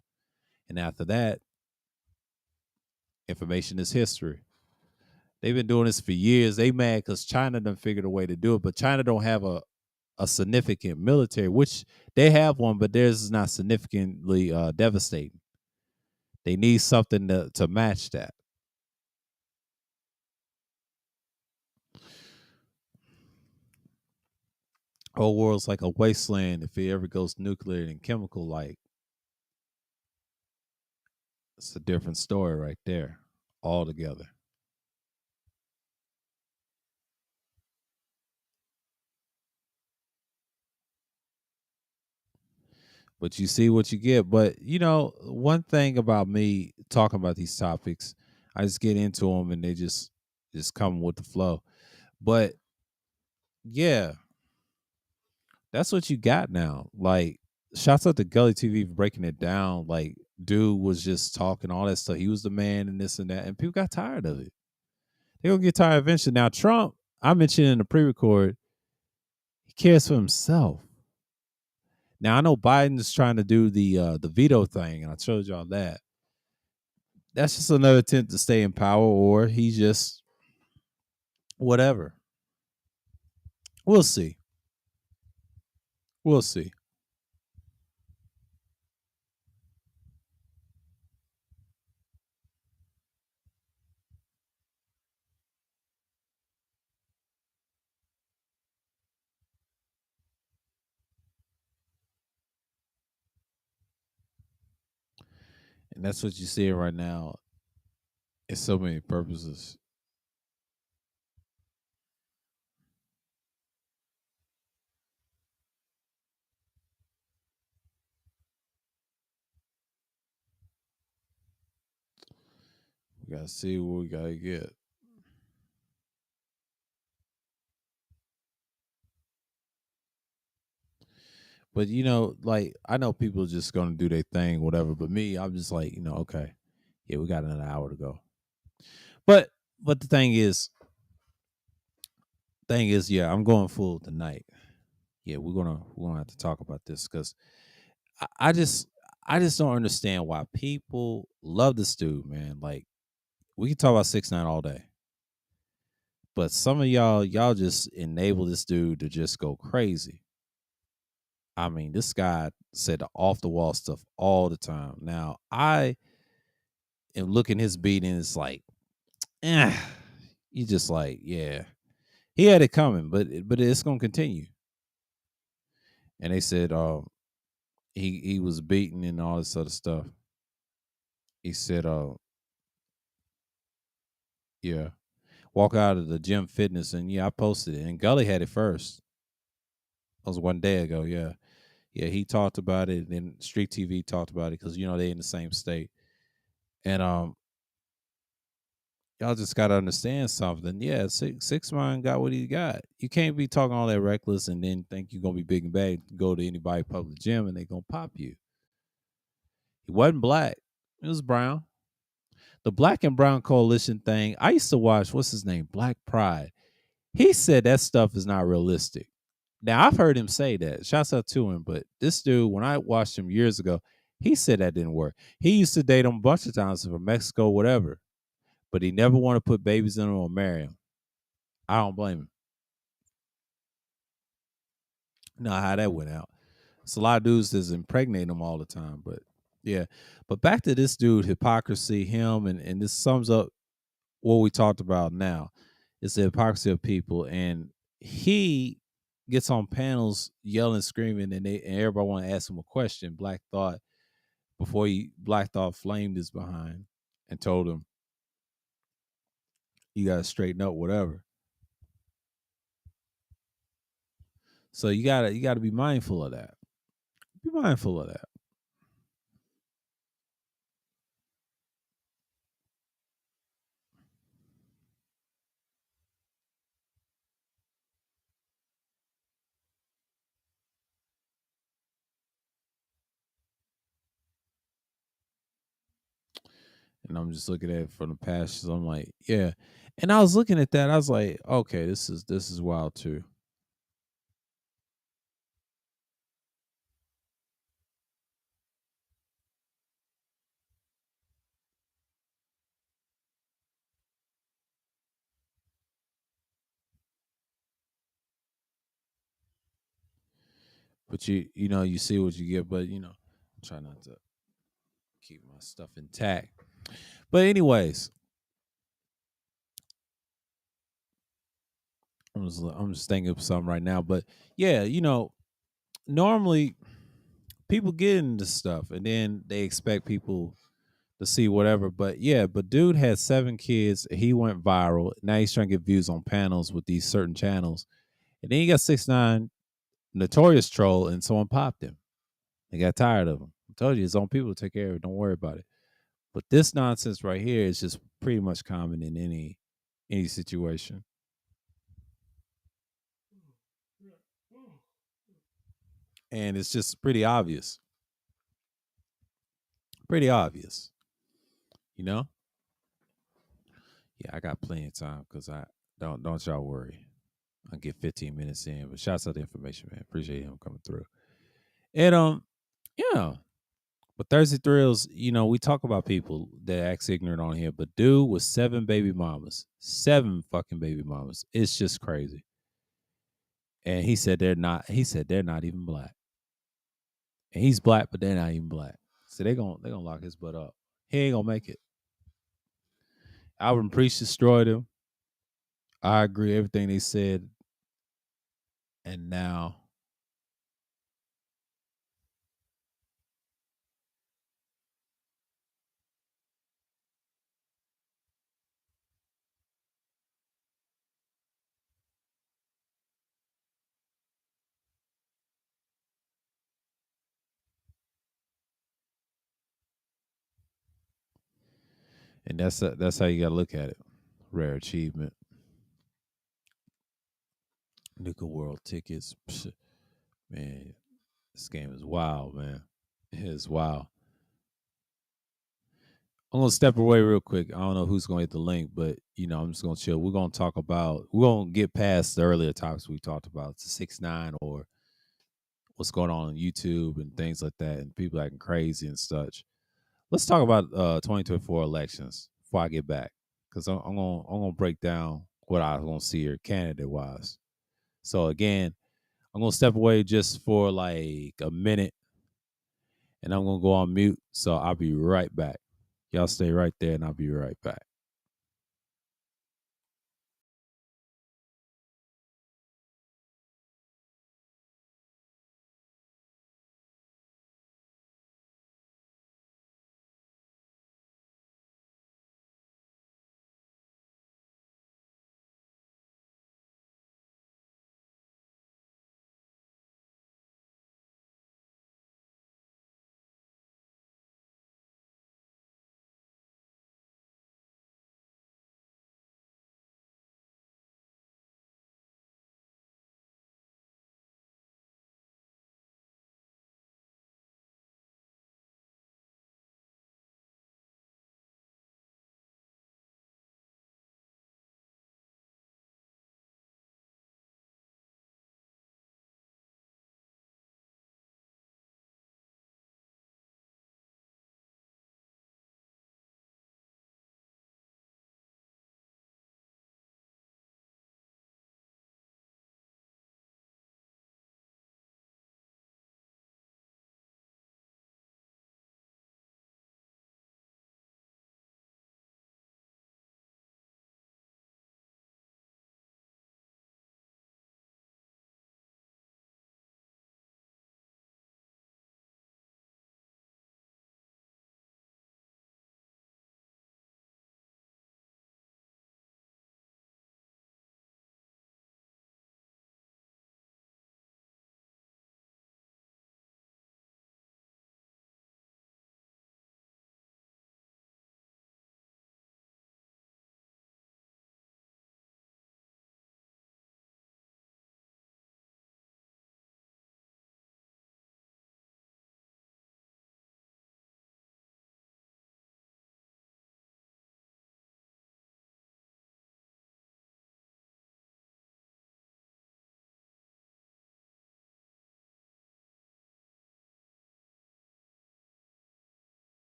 And after that, information is history. They've been doing this for years. They mad because China done figured a way to do it, but China don't have a significant military, which they have one, but theirs is not significantly devastating. They need something to match that. Whole world's like a wasteland if it ever goes nuclear and chemical. Like it's a different story right there, altogether. But you see what you get. But one thing about me talking about these topics, I just get into them and they just come with the flow. But yeah, that's what you got now. Like, shouts out to Gully TV for breaking it down. Like, dude was just talking all that stuff. He was the man and this and that, and people got tired of it. They're gonna get tired eventually. Now, Trump, I mentioned in the pre-record, he cares for himself. Now I know Biden's trying to do the veto thing, and I told y'all that. That's just another attempt to stay in power, or he's just whatever. We'll see. We'll see. And that's what you see right now. It's so many purposes. We gotta see what we gotta get. But like I know people just gonna do their thing, whatever. But me, I'm just like, okay, yeah, we got another hour to go. But the thing is, yeah, I'm going full tonight. Yeah, we're gonna have to talk about this because I, I just I just don't understand why people love this dude, man. Like we can talk about 6ix9ine all day, but some of y'all just enable this dude to just go crazy. I mean, this guy said off the wall stuff all the time. Now I am looking his beating. It's like, eh, you just like, yeah, he had it coming, but it's gonna continue. And they said, he was beaten and all this other stuff. He said, yeah, walk out of the gym fitness, and yeah, I posted it, and Gully had it first. That was one day ago. Yeah, yeah, he talked about it, and then Street TV talked about it because they in the same state, and y'all just gotta understand something. Yeah, six man got what he got. You can't be talking all that reckless and then think you're gonna be big and bad. Go to anybody public gym and they gonna pop you. He wasn't black. It was brown. The black and brown coalition thing. I used to watch. What's his name? Black Pride. He said that stuff is not realistic. Now I've heard him say that. Shouts out to him. But this dude, when I watched him years ago, he said that didn't work. He used to date them a bunch of times from Mexico, whatever. But he never wanted to put babies in them or marry them. I don't blame him. Know how that went out. It's a lot of dudes that's impregnating them all the time. But yeah. But back to this dude, hypocrisy, him, and this sums up what we talked about now. It's the hypocrisy of people. And he gets on panels yelling, screaming, and everybody want to ask him a question. Black Thought, before Black Thought flamed his behind and told him, you gotta straighten up, whatever. So you gotta be mindful of that. Be mindful of that. And I'm just looking at it from the past. So I'm like, yeah. And I was looking at that. I was like, okay, this is wild too. But you see what you get. But try not to keep my stuff intact. But anyways, I'm just thinking of something right now. But yeah, normally people get into stuff and then they expect people to see whatever. But yeah, but dude had 7 kids. He went viral. Now he's trying to get views on panels with these certain channels. And then you got 6ix9ine, notorious troll, and someone popped him. They got tired of him. I told you his own people take care of it. Don't worry about it. But this nonsense right here is just pretty much common in any situation. And it's just pretty obvious. Pretty obvious. You know? Yeah, I got plenty of time because I don't y'all worry. I'll get 15 minutes in. But shouts out the information, man. Appreciate him coming through. And yeah. But Thursday Thrills, we talk about people that act ignorant on here, but dude with 7 baby mamas, 7 fucking baby mamas. It's just crazy. And he said they're not even black. And he's black, but they're not even black. So they gonna lock his butt up. He ain't gonna make it. Alvin Priest destroyed him. I agree everything they said. And now And that's how you got to look at it. Rare achievement. Nickel World tickets. Psh, man, this game is wild, man. It is wild. I'm gonna step away real quick. I don't know who's gonna hit the link, but I'm just gonna chill. We're gonna get past the earlier topics we talked about, the 6ix9ine or what's going on YouTube and things like that, and people acting crazy and such. Let's talk about 2024 elections before I get back, because I'm gonna break down what I was gonna see here candidate wise. So again, I'm gonna step away just for like a minute, and I'm gonna go on mute. So I'll be right back. Y'all stay right there, and I'll be right back.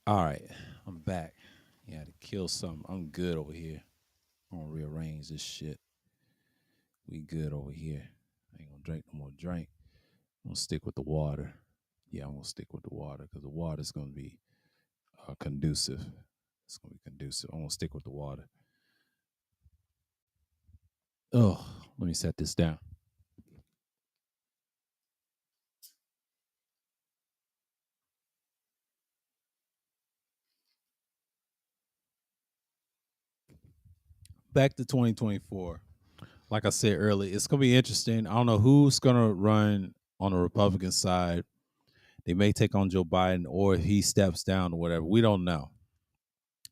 All right, I'm back. You had to kill something. I'm good over here. I'm gonna rearrange this shit. We good over here. I ain't gonna drink no more drink. I'm gonna stick with the water. Yeah, I'm gonna stick with the water because the water's gonna be conducive. It's gonna be conducive. I'm gonna stick with the water. Oh, let me set this down. Back to 2024. Like I said earlier, it's gonna be interesting. I don't know who's gonna run on the Republican side. They may take on Joe Biden, or if he steps down or whatever. We don't know.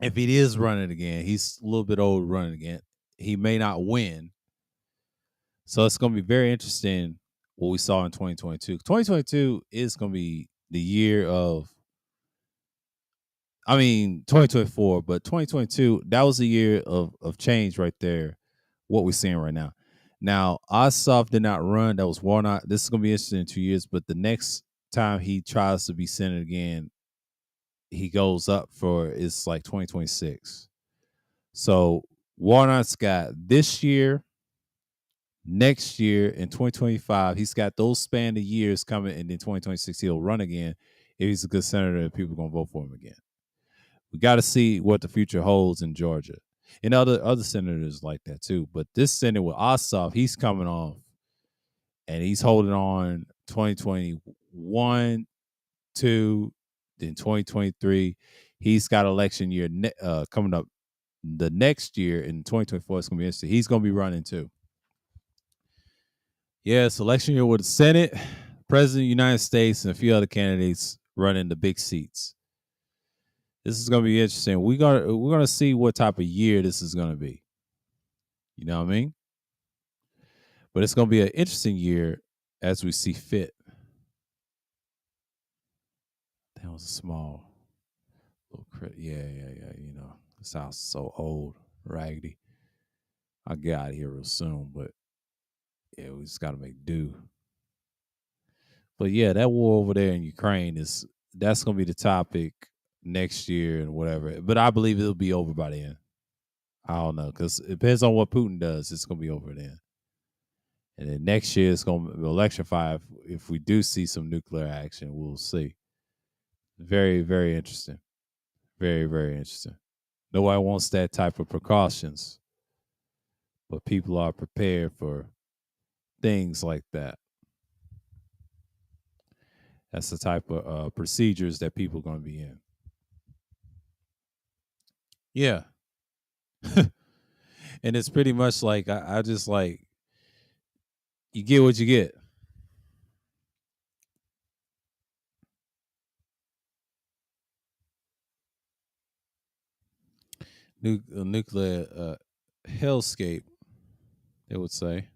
If he is running again, he's a little bit old running again. He may not win. So it's gonna be very interesting what we saw in 2022. 2022 is going to be the year of, 2024, but 2022, that was the year of change right there, what we're seeing right now. Now, Ossoff did not run. That was Warnock. This is going to be interesting in 2 years, but the next time he tries to be Senate again, he goes up for, it's like 2026. So Warnock's got this year, next year, and 2025. He's got those span of years coming, and then 2026 he'll run again if he's a good senator and people are going to vote for him again. We got to see what the future holds in Georgia, and other senators like that too. But this senator with Ossoff, he's coming off, and he's holding on 2021, 2, then 2023. He's got election year coming up the next year in 2024. It's going to be interesting. He's going to be running too. Yes, election year with the Senate, President of the United States, and a few other candidates running the big seats. This is going to be interesting. We're gonna see what type of year this is going to be. You know what I mean? But it's going to be an interesting year as we see fit. That was a small little crit. Yeah. You know, this house is so old, raggedy. I'll get out of here real soon, but yeah, we just got to make do. But yeah, that war over there in Ukraine that's going to be the topic next year and whatever. But I believe it'll be over by then. I don't know, because it depends on what Putin does. It's going to be over then. And then next year it's going to electrify. If we do see some nuclear action, we'll see. Very, very interesting. Very, very interesting. Nobody wants that type of precautions, but people are prepared for things like that. That's the type of procedures that people are going to be in. Yeah. And it's pretty much like, I just like, you get what you get. Nuclear hellscape, they would say.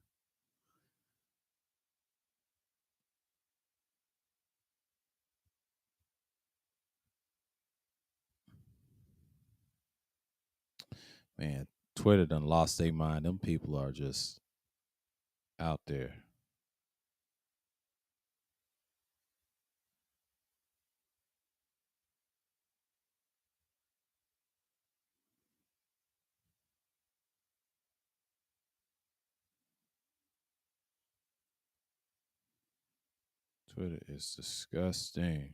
Man, Twitter done lost their mind. Them people are just out there. Twitter is disgusting.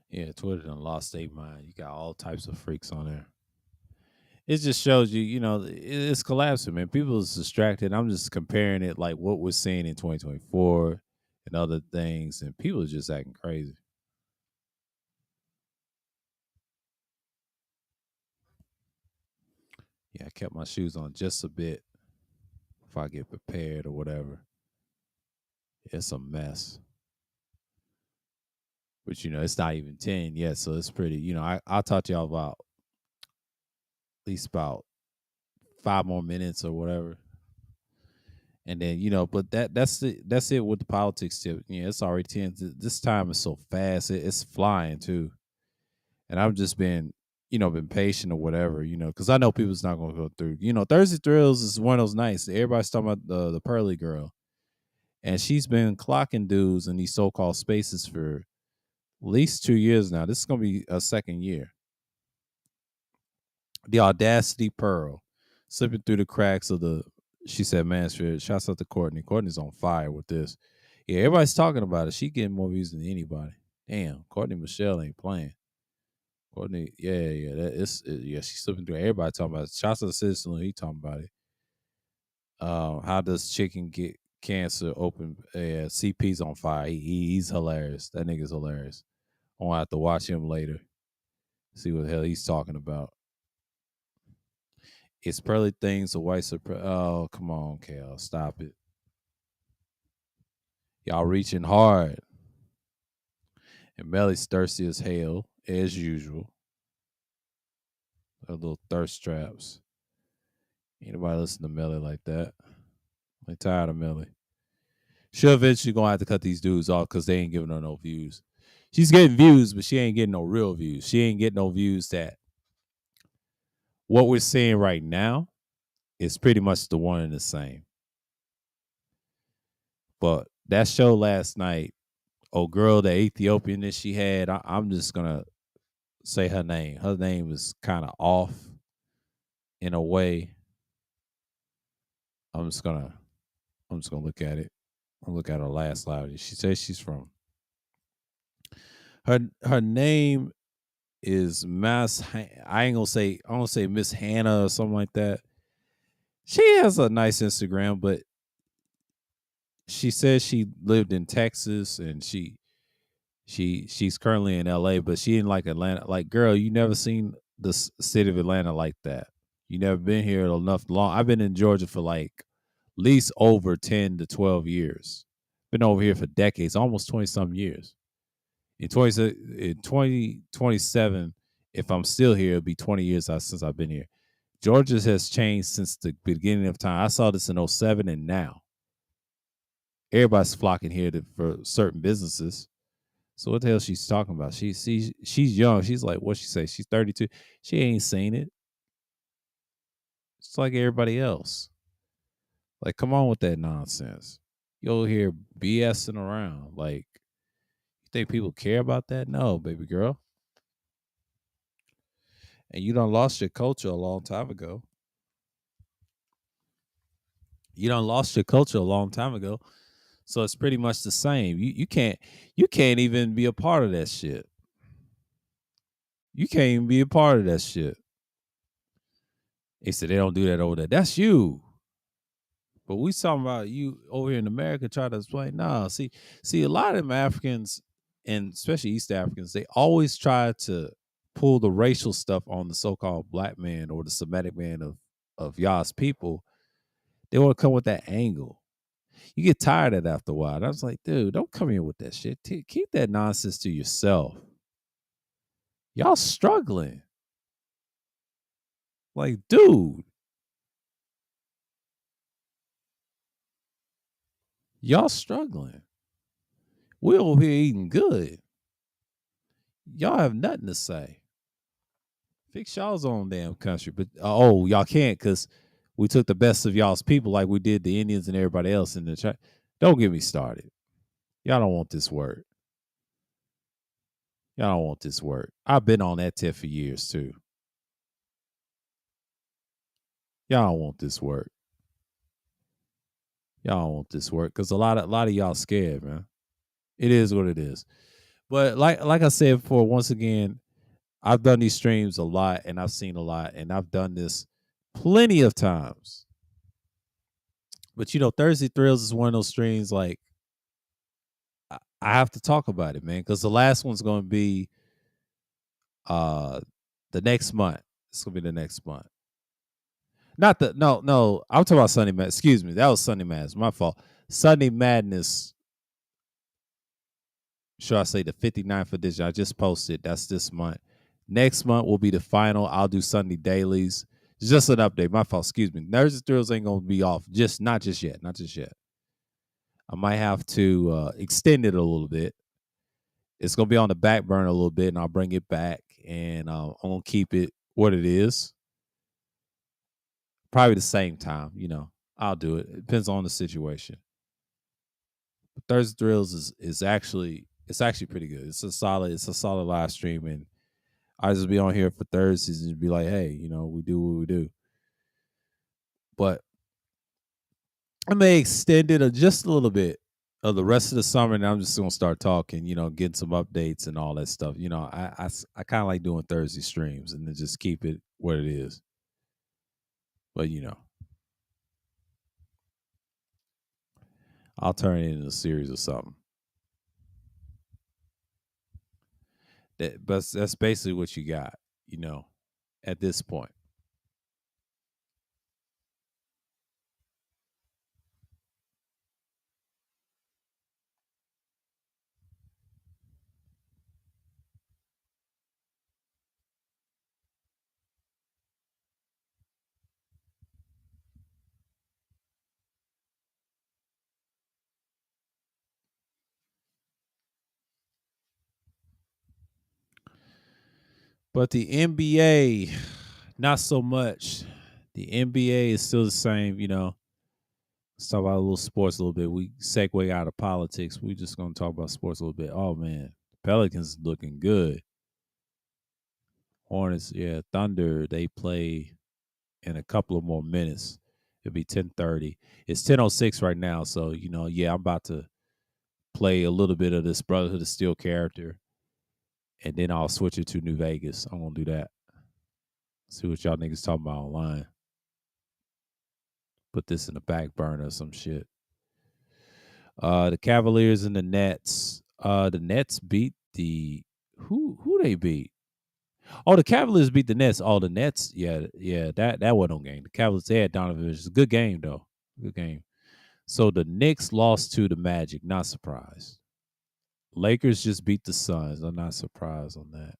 Yeah, Twitter done lost their mind. You got all types of freaks on there. It just shows you, it's collapsing, man. People is distracted. I'm just comparing it like what we're seeing in 2024 and other things, and people are just acting crazy. Yeah, I kept my shoes on just a bit if I get prepared or whatever. It's a mess. But it's not even 10 yet, so it's pretty. I'll talk to y'all about at least about 5 more minutes or whatever. And then, but that's it with the politics tip. Yeah, it's already 10. This time is so fast. It's flying too. And I've just been patient or whatever, because I know people's not gonna go through. Thursday Thrills is one of those nights. Everybody's talking about the Pearly girl. And she's been clocking dudes in these so-called spaces for at least 2 years now. This is gonna be a second year. The Audacity Pearl, slipping through the cracks of the, she said, Mansfield. Shouts out to Courtney. Courtney's on fire with this. Yeah, everybody's talking about it. She getting more views than anybody. Damn, Courtney Michelle ain't playing. Courtney, yeah, she's slipping through. Everybody talking about it. Shouts out to Citizen, he talking about it. How does chicken get cancer? Open, CP's on fire. He's hilarious. That nigga's hilarious. I'm gonna have to watch him later. See what the hell he's talking about. It's pearly things of white supremacy. Oh, come on, Cal. Stop it. Y'all reaching hard. And Melly's thirsty as hell, as usual. Her little thirst traps. Ain't nobody listen to Melly like that. I'm tired of Melly. She'll eventually gonna have to cut these dudes off because they ain't giving her no views. She's getting views, but she ain't getting no real views. She ain't getting no views that what we're seeing right now is pretty much the one and the same. But that show last night, oh girl, the Ethiopian that she had, I'm just gonna say her name. Her name is kind of off in a way. I'm just gonna look at it. I'll look at her last live. She says she's from her name is Mass. I gonna say Miss Hannah or something like that. She has a nice Instagram, but she says she lived in Texas and she's currently in LA, but she didn't like Atlanta. Like, girl, you never seen the city of Atlanta like that. You never been here enough long. I've been in Georgia for like at least over 10 to 12 years. Been over here for decades, almost 20 some years. In 2027, if I'm still here, it'll be 20 years since I've been here. Georgia has changed since the beginning of time. I saw this in 07 and now. Everybody's flocking here for certain businesses. So what the hell she's talking about? She's young. She's like, what she say? She's 32. She ain't seen it. It's like everybody else. Like, come on with that nonsense. You'll hear BSing around. Like, you think people care about that? No, baby girl. And you done lost your culture a long time ago. You done lost your culture a long time ago. So it's pretty much the same. You can't even be a part of that shit. You can't even be a part of that shit. They said they don't do that over there. That's you. But we talking about you over here in America try to explain. Nah, see, a lot of them Africans and especially East Africans, they always try to pull the racial stuff on the so-called black man or the Semitic man of y'all's people. They want to come with that angle. You get tired of it after a while. And I was like, dude, don't come here with that shit. Keep that nonsense to yourself. Y'all struggling. Like, dude, y'all struggling. We over here eating good. Y'all have nothing to say. Fix y'all's own damn country. But y'all can't because we took the best of y'all's people like we did the Indians and everybody else in the chat. Don't get me started. Y'all don't want this work. Y'all don't want this work. I've been on that tip for years too. Y'all don't want this work. Y'all don't want this work because a lot of y'all scared, man. It is what it is. But like I said before, once again, I've done these streams a lot and I've seen a lot and I've done this plenty of times. But Thursday Thrills is one of those streams like I have to talk about it, man, because the last one's going to be the next month. It's going to be the next month. Not the no. I'm talking about Sunday Madness. Excuse me, that was Sunday Madness. My fault. Sunday Madness. Should I say the 59th edition? I just posted. That's this month. Next month will be the final. I'll do Sunday dailies. It's just an update. My fault. Excuse me. Nerds and Thrills ain't gonna be off. Not just yet. Not just yet. I might have to extend it a little bit. It's gonna be on the back burner a little bit, and I'll bring it back, and I'm gonna keep it what it is. Probably the same time. I'll do it. It depends on the situation. But Thursday Thrills is actually pretty good. It's a solid live stream, and I just be on here for Thursdays and be like, hey, we do what we do. But I may extend it just a little bit of the rest of the summer, and I'm just gonna start talking, getting some updates and all that stuff. I kind of like doing Thursday streams and then just keep it what it is. But I'll turn it into a series or something. But that's basically what you got. you know, at this point. But the NBA, not so much. The NBA is still the same, you know. Let's talk about a little sports a little bit. We segue out of politics. We just gonna talk about sports a little bit. Oh man, Pelicans looking good. Hornets, yeah, Thunder. They play in a couple of more minutes. It'll be 10:30. It's 10:06 right now, so you know, yeah, I'm about to play a little bit of this Brotherhood of Steel character, and then I'll switch it to New Vegas. I'm gonna do that. See what y'all niggas talking about online. Put this in the back burner or some shit. The Cavaliers and the Nets. The Nets beat the who they beat? Oh, the Cavaliers beat the Nets. Oh, the Nets. Yeah, yeah. That wasn't no game. The Cavaliers they had Donovan. It's a good game though. Good game. So the Knicks lost to the Magic. Not surprised. Lakers just beat the Suns. I'm not surprised on that.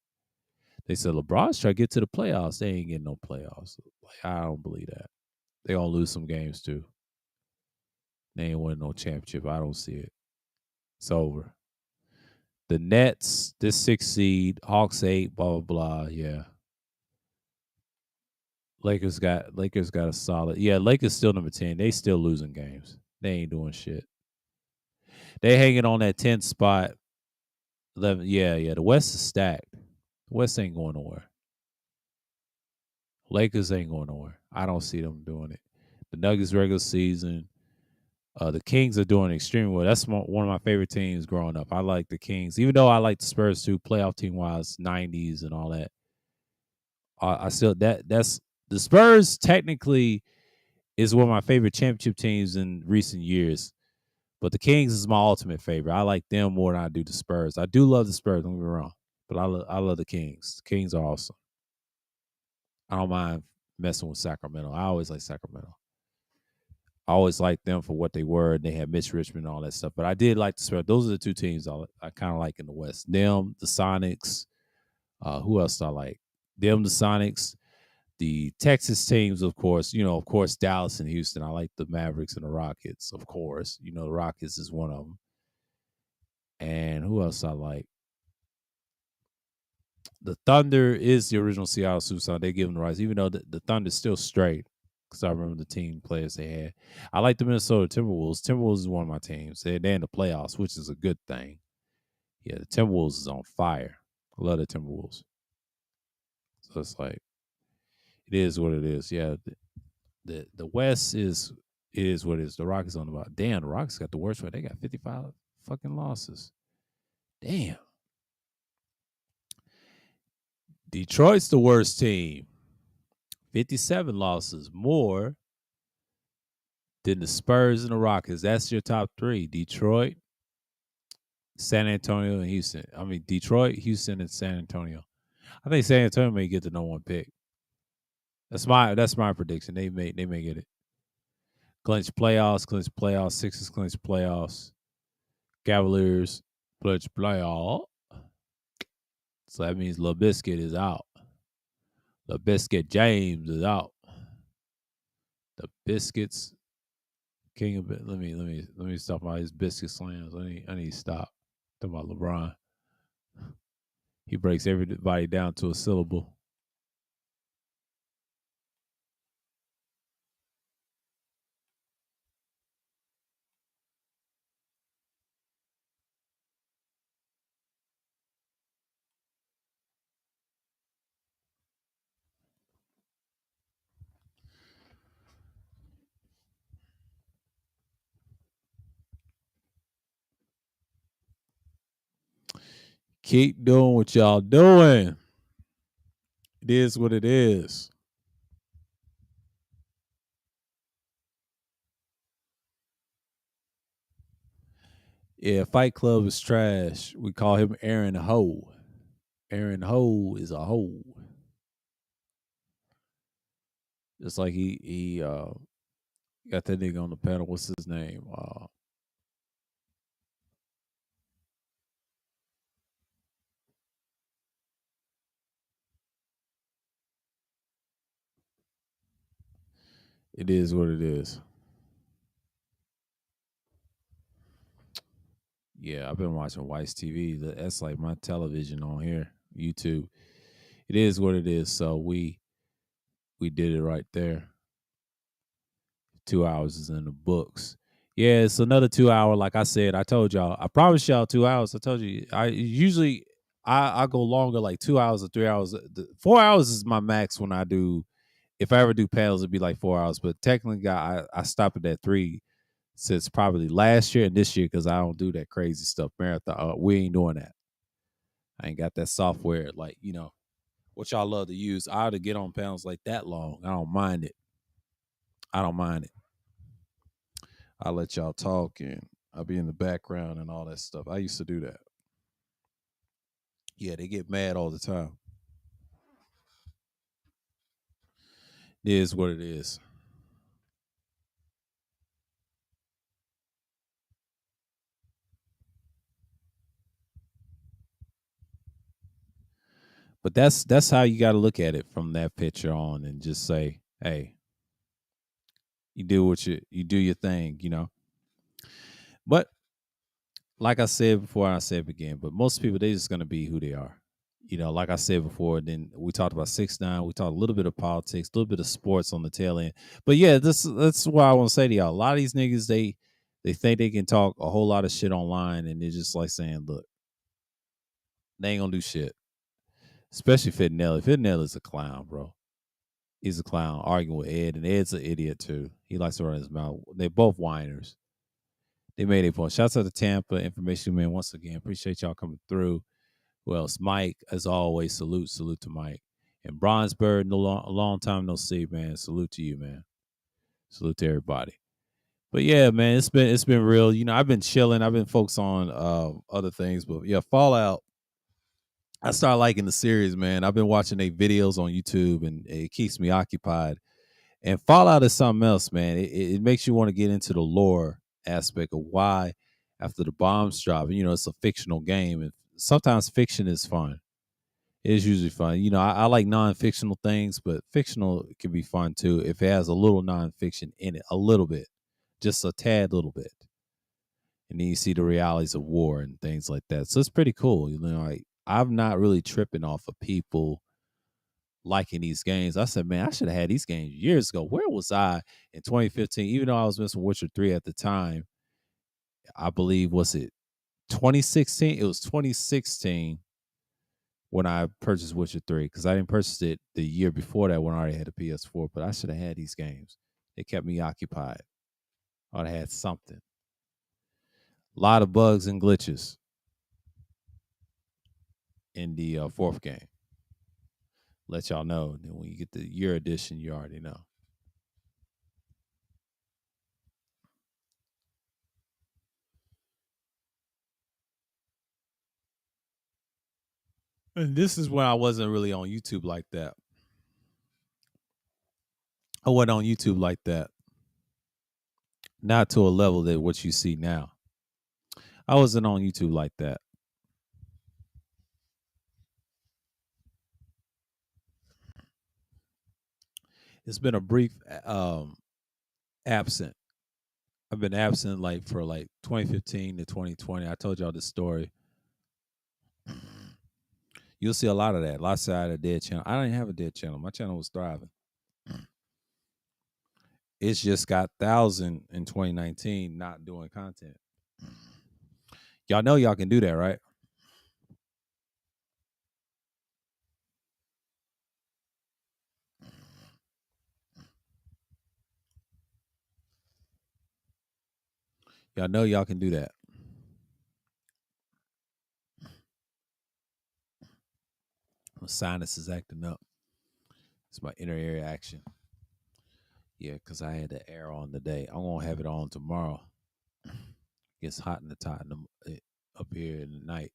They said LeBron's trying to get to the playoffs. They ain't getting no playoffs. Like I don't believe that. They gonna lose some games too. They ain't winning no championship. I don't see it. It's over. The Nets, this 6 seed, Hawks 8, blah blah blah. Yeah. Lakers got a solid. Yeah, Lakers still number 10. They still losing games. They ain't doing shit. They hanging on that 10th spot. 11. Yeah, yeah. The West is stacked. The West ain't going nowhere. Lakers ain't going nowhere. I don't see them doing it. The Nuggets regular season. The Kings are doing extremely well. That's one of my favorite teams growing up. I like the Kings, even though I like the Spurs too, playoff team wise, 90s and all that. I still that's the Spurs technically is one of my favorite championship teams in recent years. But the Kings is my ultimate favorite. I like them more than I do the Spurs. I do love the Spurs, don't get me wrong. But I love the Kings. The Kings are awesome. I don't mind messing with Sacramento. I always like Sacramento. I always liked them for what they were. They had Mitch Richmond and all that stuff. But I did like the Spurs. Those are the two teams I kind of like in the West. Them, the Sonics. Who else do I like? Them, the Sonics. The Texas teams, of course, of course, Dallas and Houston. I like the Mavericks and the Rockets, of course. The Rockets is one of them. And who else I like? The Thunder is the original Seattle Supersonics. They give them the rights, even though the Thunder's still straight. Because I remember the team players they had. I like the Minnesota Timberwolves. Timberwolves is one of my teams. They're in the playoffs, which is a good thing. Yeah, the Timberwolves is on fire. I love the Timberwolves. So it's like it is what it is. Yeah, the West is what it is. The Rockets on the bottom. Damn, the Rockets got the worst one. They got 55 fucking losses. Damn. Detroit's the worst team. 57 losses, more than the Spurs and the Rockets. That's your top three. Detroit, San Antonio, and Houston. I mean, Detroit, Houston, and San Antonio. I think San Antonio may get the number one pick. That's my prediction. They may get it. Clinch playoffs, Sixers clinch playoffs, Cavaliers clinch playoff. So that means LaBiscuit is out. LaBiscuit James is out. The Biscuits King of it. Let me stop all these biscuit slams. I need to stop. Talking about LeBron. He breaks everybody down to a syllable. Keep doing what y'all doing. It is what it is. Yeah, Fight Club is trash. We call him Aaron Ho. Aaron Ho is a hoe. Just like he got that nigga on the panel. What's his name? It is what it is. Yeah, I've been watching White's TV. That's like my television on here, YouTube. It is what it is. So we did it right there. 2 hours is in the books. Yeah, it's another 2 hour. Like I said, I told y'all, I promised y'all 2 hours. I told you, I usually I go longer, like 2 hours or 3 hours. 4 hours is my max when I do. If I ever do panels, it'd be like 4 hours. But technically, I stopped at that three since probably last year and this year because I don't do that crazy stuff. Marathon, we ain't doing that. I ain't got that software like what y'all love to use. I ought to get on panels like that long. I don't mind it. I don't mind it. I let y'all talk and I'll be in the background and all that stuff. I used to do that. Yeah, they get mad all the time. It is what it is. But that's how you got to look at it from that picture on and just say, hey, you do you do your thing. But like I said before, I said it again, but most people they just gonna be who they are. Like I said before, then we talked about 6ix9ine. We talked a little bit of politics, a little bit of sports on the tail end. But yeah, that's what I want to say to y'all. A lot of these niggas, they think they can talk a whole lot of shit online, and they're just like saying, look, they ain't gonna do shit. Especially Fitnelli. Fitnelli's a clown, bro. He's a clown arguing with Ed, and Ed's an idiot too. He likes to run his mouth. They're both whiners. They made a point. Shouts out to Tampa Information Man once again. Appreciate y'all coming through. Who else? Mike, as always, salute to Mike. And Bronzebird, a long time no see, man. Salute to you, man. Salute to everybody. But yeah, man, it's been real. I've been chilling. I've been focused on other things, but yeah, Fallout. I started liking the series, man. I've been watching their videos on YouTube, and it keeps me occupied. And Fallout is something else, man. It makes you want to get into the lore aspect of why, after the bombs drop, it's a fictional game, and sometimes fiction is fun. It is usually fun. I like non-fictional things, but fictional can be fun too if it has a little non-fiction in it, a little bit, just a tad little bit. And then you see the realities of war and things like that. So it's pretty cool. Like I'm not really tripping off of people liking these games. I said, man, I should have had these games years ago. Where was I in 2015? Even though I was missing Witcher 3 at the time, I believe was it 2016? It was 2016 when I purchased Witcher 3 because I didn't purchase it the year before that when I already had a PS4. But I should have had these games. They kept me occupied. I would have had something. A lot of bugs and glitches in the fourth game. Let y'all know. Then when you get the year edition, you already know. And this is when I wasn't really on YouTube like that. I wasn't on YouTube like that. Not to a level that what you see now. I wasn't on YouTube like that. It's been a brief absent. I've been absent like for like 2015 to 2020. I told y'all this story. You'll see a lot of that. Lots of a dead channel. I didn't have a dead channel. My channel was thriving. It's just got 1,000 in 2019 not doing content. Y'all know y'all can do that, right? Y'all know y'all can do that. My sinus is acting up. It's my inner ear action. Yeah, because I had the air on today. I'm gonna have it on tomorrow. Gets hot in the Tottenham up here in the night.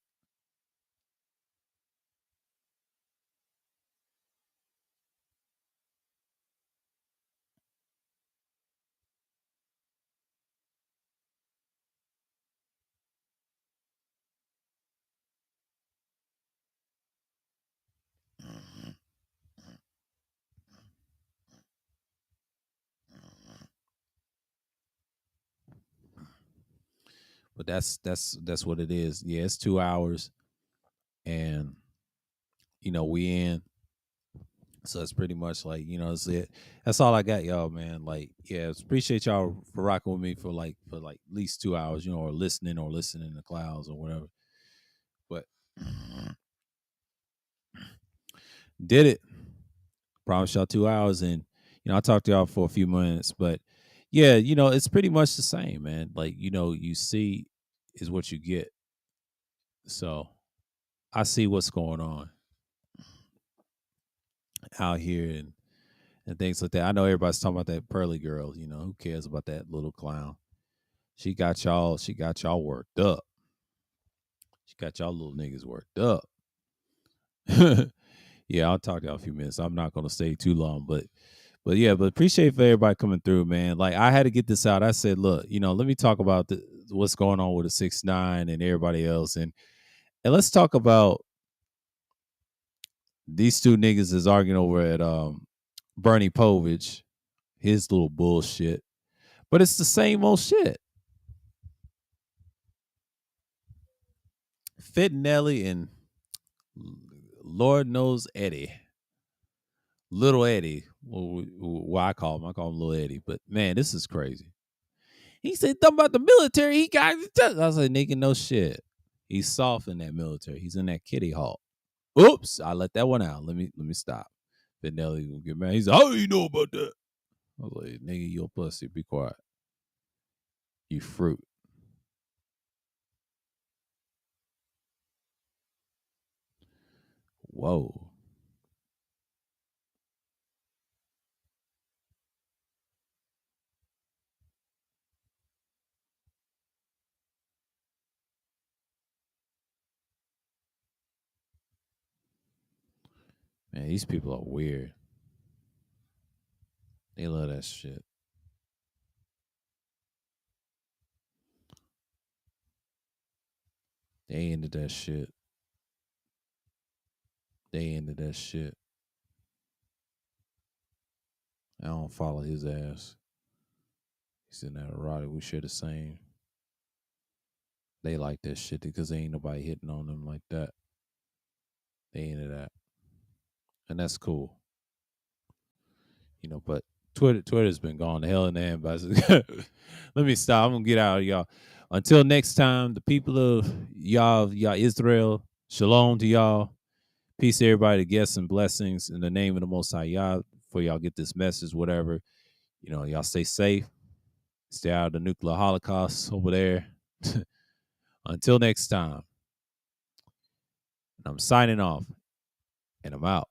But that's what it is. Yeah, it's 2 hours, and we in. So it's pretty much like, it's it. That's all I got, y'all, man. Like, yeah, appreciate y'all for rocking with me for at least 2 hours, or listening in the clouds or whatever. But did it. Promise y'all 2 hours, and I talked to y'all for a few minutes, but yeah, it's pretty much the same, man. Like, you see is what you get. So I see what's going on out here and things like that. I know everybody's talking about that Pearly girl. Who cares about that little clown? She got y'all. She got y'all worked up. She got y'all little niggas worked up. Yeah, I'll talk to y'all a few minutes. I'm not gonna stay too long, but yeah, but appreciate for everybody coming through, man. Like, I had to get this out. I said, look, let me talk about what's going on with the 6ix9ine and everybody else, and let's talk about these two niggas is arguing over at Bernie Povich, his little bullshit. But it's the same old shit. Fitnelli and Lord knows Eddie. Little Eddie. Well, I call him Little Eddie. But man, this is crazy. He said something about the military. He got. I was like, nigga, no shit. He's soft in that military. He's in that kitty hawk. Oops, I let that one out. Let me stop. Fitnelli gonna get mad. He's like, how do you know about that? I was like, nigga, you a pussy. Be quiet. You fruit. Whoa. Man, these people are weird. They love that shit. They into that shit. They into that shit. I don't follow his ass. He's in that erotic. We share the same. They like that shit because ain't nobody hitting on them like that. They into that. And that's cool. But Twitter's been gone to hell in the handbasket. Let me stop. I'm gonna get out of y'all. Until next time, the people of y'all Israel, shalom to y'all. Peace to everybody, guests and blessings in the name of the Most High Yah. For y'all get this message, whatever. Y'all stay safe. Stay out of the nuclear holocaust over there. Until next time. I'm signing off, and I'm out.